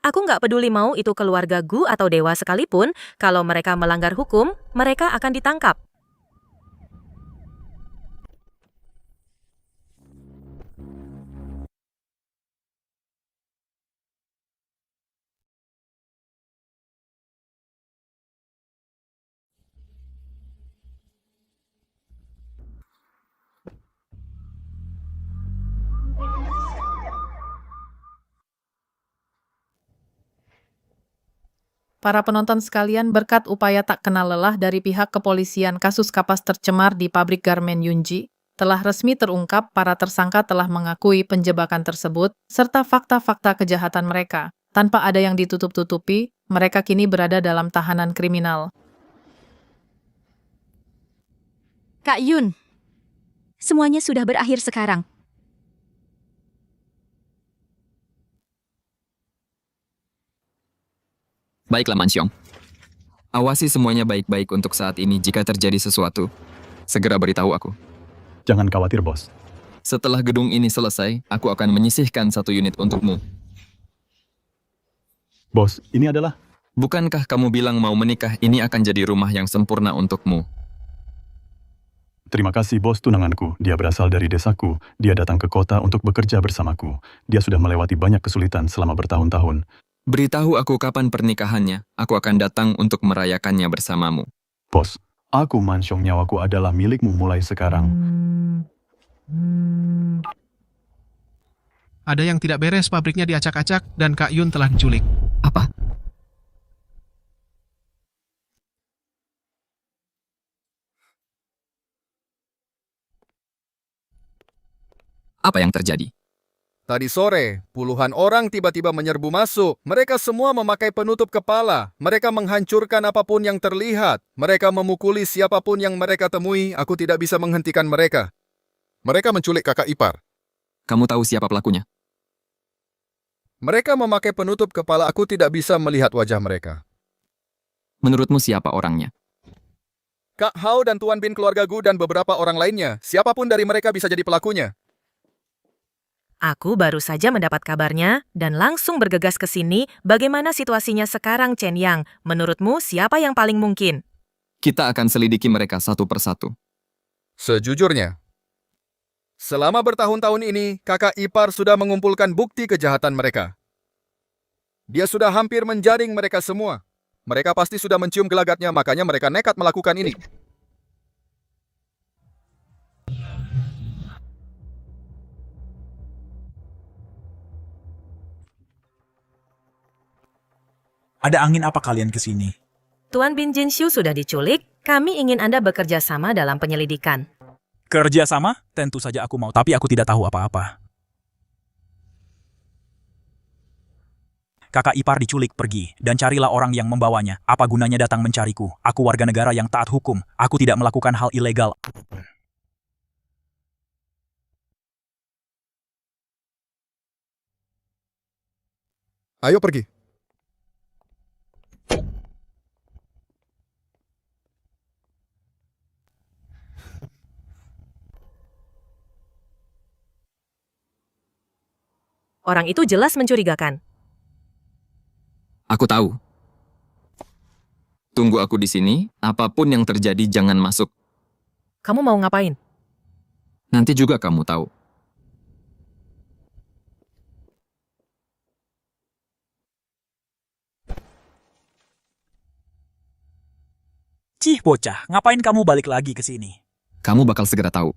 Aku nggak peduli mau itu keluarga Gu atau dewa sekalipun, kalau mereka melanggar hukum, mereka akan ditangkap. Para penonton sekalian, berkat upaya tak kenal lelah dari pihak kepolisian, kasus kapas tercemar di pabrik garmen Yunji telah resmi terungkap. Para tersangka telah mengakui penjebakan tersebut, serta fakta-fakta kejahatan mereka. Tanpa ada yang ditutup-tutupi, mereka kini berada dalam tahanan kriminal. Kak Yun, semuanya sudah berakhir sekarang. Baiklah, Mansyong. Awasi semuanya baik-baik untuk saat ini. Jika terjadi sesuatu, segera beritahu aku. Jangan khawatir, bos. Setelah gedung ini selesai, aku akan menyisihkan 1 unit untukmu. Bos, ini adalah... Bukankah kamu bilang mau menikah, ini akan jadi rumah yang sempurna untukmu? Terima kasih, bos tunanganku. Dia berasal dari desaku. Dia datang ke kota untuk bekerja bersamaku. Dia sudah melewati banyak kesulitan selama bertahun-tahun. Beritahu aku kapan pernikahannya. Aku akan datang untuk merayakannya bersamamu. Bos, aku Mansyong, nyawaku adalah milikmu mulai sekarang. Ada yang tidak beres, pabriknya diacak-acak dan Kak Yun telah diculik. Apa? Apa yang terjadi? Tadi sore, puluhan orang tiba-tiba menyerbu masuk. Mereka semua memakai penutup kepala. Mereka menghancurkan apapun yang terlihat. Mereka memukuli siapapun yang mereka temui. Aku tidak bisa menghentikan mereka. Mereka menculik kakak ipar. Kamu tahu siapa pelakunya? Mereka memakai penutup kepala. Aku tidak bisa melihat wajah mereka. Menurutmu siapa orangnya? Kak Hao dan Tuan Bin keluarga Gu dan beberapa orang lainnya. Siapapun dari mereka bisa jadi pelakunya. Aku baru saja mendapat kabarnya dan langsung bergegas ke sini. Bagaimana situasinya sekarang, Chen Yang? Menurutmu siapa yang paling mungkin? Kita akan selidiki mereka satu persatu. Sejujurnya, selama bertahun-tahun ini, kakak ipar sudah mengumpulkan bukti kejahatan mereka. Dia sudah hampir menjaring mereka semua. Mereka pasti sudah mencium gelagatnya, makanya mereka nekat melakukan ini. Ada angin apa kalian ke sini? Tuan Bin Jinshu sudah diculik, Kami ingin Anda bekerja sama dalam penyelidikan. Kerja sama? Tentu saja aku mau, tapi aku tidak tahu apa-apa. Kakak ipar diculik, pergi, dan carilah orang yang membawanya. Apa gunanya datang mencariku? Aku warga negara yang taat hukum. Aku tidak melakukan hal ilegal. Ayo pergi. Orang itu jelas mencurigakan. Aku tahu. Tunggu aku di sini, apapun yang terjadi jangan masuk. Kamu mau ngapain? Nanti juga kamu tahu. Cih bocah, ngapain kamu balik lagi ke sini? Kamu bakal segera tahu.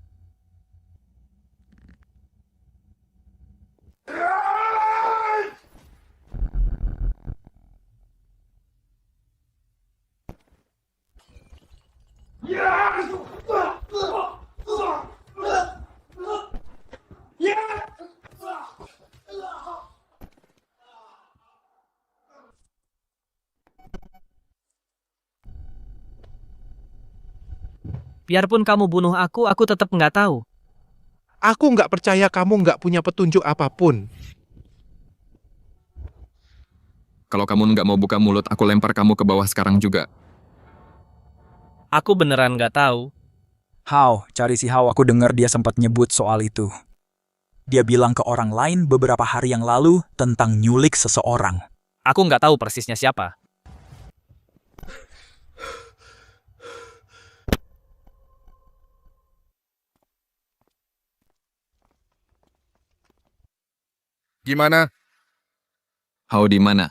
Biarpun kamu bunuh aku tetap nggak tahu. Aku nggak percaya kamu nggak punya petunjuk apapun. Kalau kamu nggak mau buka mulut, aku lempar kamu ke bawah sekarang juga. Aku beneran nggak tahu. Hao, cari si Hao, aku dengar dia sempat nyebut soal itu. Dia bilang ke orang lain beberapa hari yang lalu tentang nyulik seseorang. Aku nggak tahu persisnya siapa. Gimana? Hao di mana?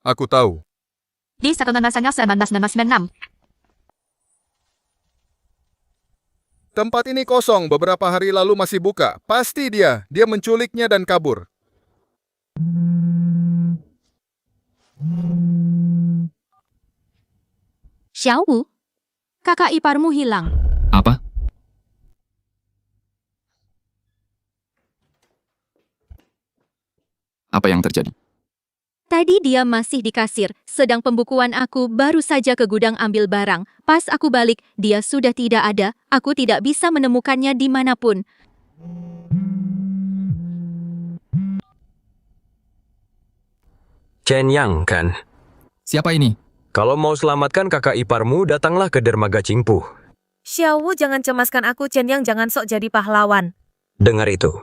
Aku tahu. Di 1996. Tempat ini kosong, beberapa hari lalu masih buka. Pasti dia menculiknya dan kabur. Xiaowu, kakak iparmu hilang. Apa? Apa yang terjadi? Tadi dia masih di kasir, sedang pembukuan aku baru saja ke gudang ambil barang. Pas aku balik, dia sudah tidak ada. Aku tidak bisa menemukannya dimanapun. Chen Yang, kan? Siapa ini? Kalau mau selamatkan kakak iparmu, datanglah ke dermaga Qingpu. Xiaowu, jangan cemaskan aku, Chen Yang, jangan sok jadi pahlawan. Dengar itu.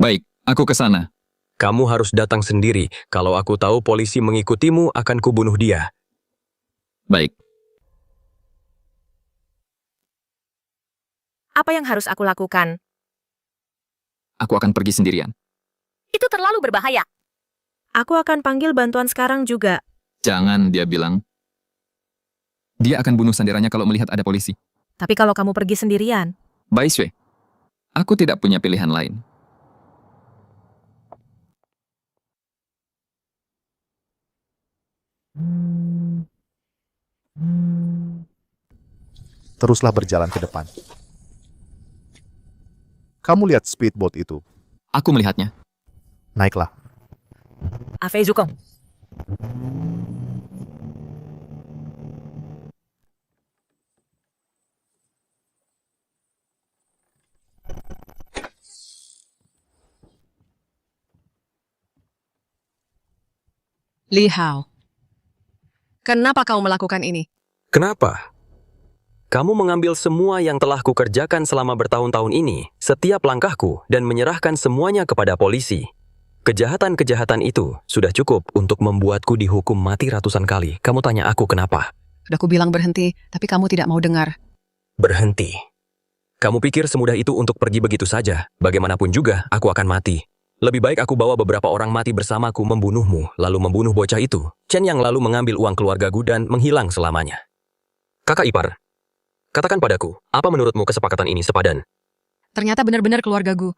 Baik, aku ke sana. Kamu harus datang sendiri. Kalau aku tahu polisi mengikutimu, akan kubunuh dia. Baik. Apa yang harus aku lakukan? Aku akan pergi sendirian. Itu terlalu berbahaya. Aku akan panggil bantuan sekarang juga. Jangan, dia bilang. Dia akan bunuh sandirannya kalau melihat ada polisi. Tapi kalau kamu pergi sendirian? Bai Shui, aku tidak punya pilihan lain. Teruslah berjalan ke depan. Kamu lihat speedboat itu? Aku melihatnya. Naiklah. Afei Zukong. Li Hao, kenapa kau melakukan ini? Kenapa? Kamu mengambil semua yang telah kukerjakan selama bertahun-tahun ini, setiap langkahku, dan menyerahkan semuanya kepada polisi. Kejahatan-kejahatan itu sudah cukup untuk membuatku dihukum mati ratusan kali. Kamu tanya aku kenapa? Sudah kubilang berhenti, tapi kamu tidak mau dengar. Berhenti. Kamu pikir semudah itu untuk pergi begitu saja? Bagaimanapun juga, aku akan mati. Lebih baik aku bawa beberapa orang mati bersamaku membunuhmu, lalu membunuh bocah itu. Chen yang lalu mengambil uang keluargaku dan menghilang selamanya. Kakak ipar, katakan padaku, apa menurutmu kesepakatan ini sepadan? Ternyata benar-benar keluargaku.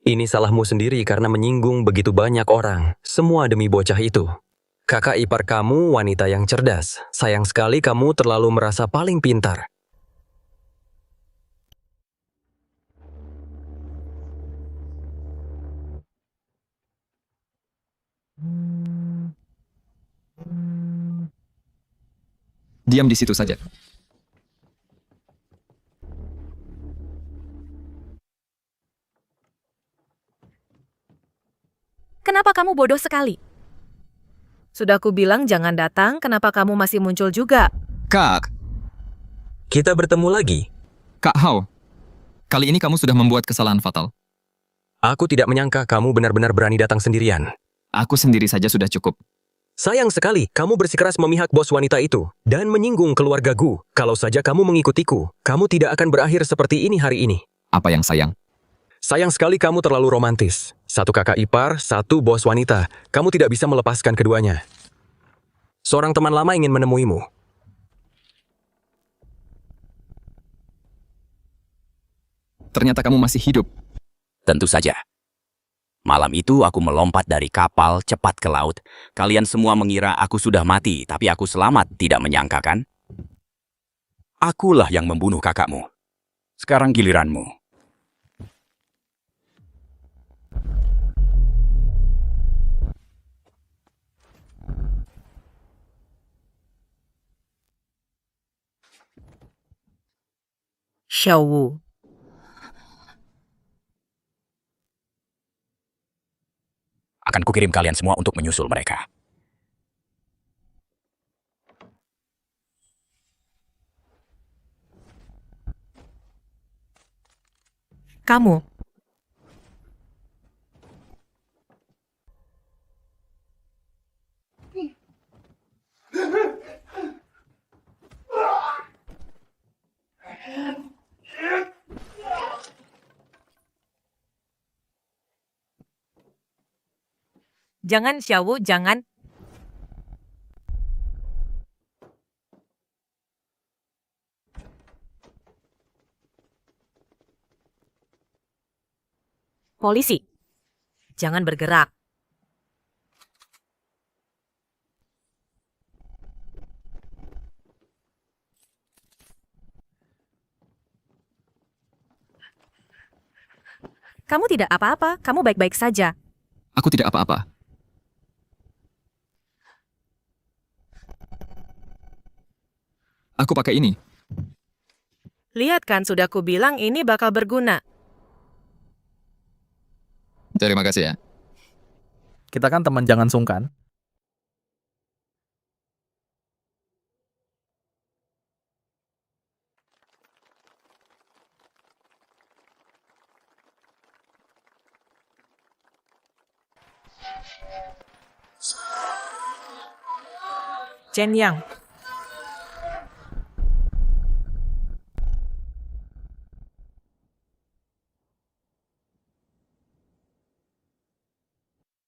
Ini salahmu sendiri karena menyinggung begitu banyak orang. Semua demi bocah itu. Kakak ipar kamu wanita yang cerdas. Sayang sekali kamu terlalu merasa paling pintar. Diam di situ saja. Kenapa kamu bodoh sekali? Sudah ku bilang jangan datang, kenapa kamu masih muncul juga? Kak, Kita bertemu lagi. Kak Hao, kali ini kamu sudah membuat kesalahan fatal. Aku tidak menyangka kamu benar-benar berani datang sendirian. Aku sendiri saja sudah cukup. Sayang sekali, kamu bersikeras memihak bos wanita itu dan menyinggung keluarga Gu. Kalau saja kamu mengikutiku, kamu tidak akan berakhir seperti ini hari ini. Apa yang sayang? Sayang sekali kamu terlalu romantis. Satu kakak ipar, satu bos wanita. Kamu tidak bisa melepaskan keduanya. Seorang teman lama ingin menemuimu. Ternyata kamu masih hidup. Tentu saja. Malam itu aku melompat dari kapal cepat ke laut. Kalian semua mengira aku sudah mati, tapi aku selamat, tidak menyangka kan? Akulah yang membunuh kakakmu. Sekarang giliranmu. Xiao Wu. Akan kukirim kalian semua untuk menyusul mereka. Kamu. Jangan, Xiao Wu, jangan. Polisi, jangan bergerak. Kamu tidak apa-apa, kamu baik-baik saja. Aku tidak apa-apa. Aku pakai ini. Lihat kan, sudah ku bilang ini bakal berguna. Terima kasih ya. Kita kan teman, jangan sungkan. Chen Yang,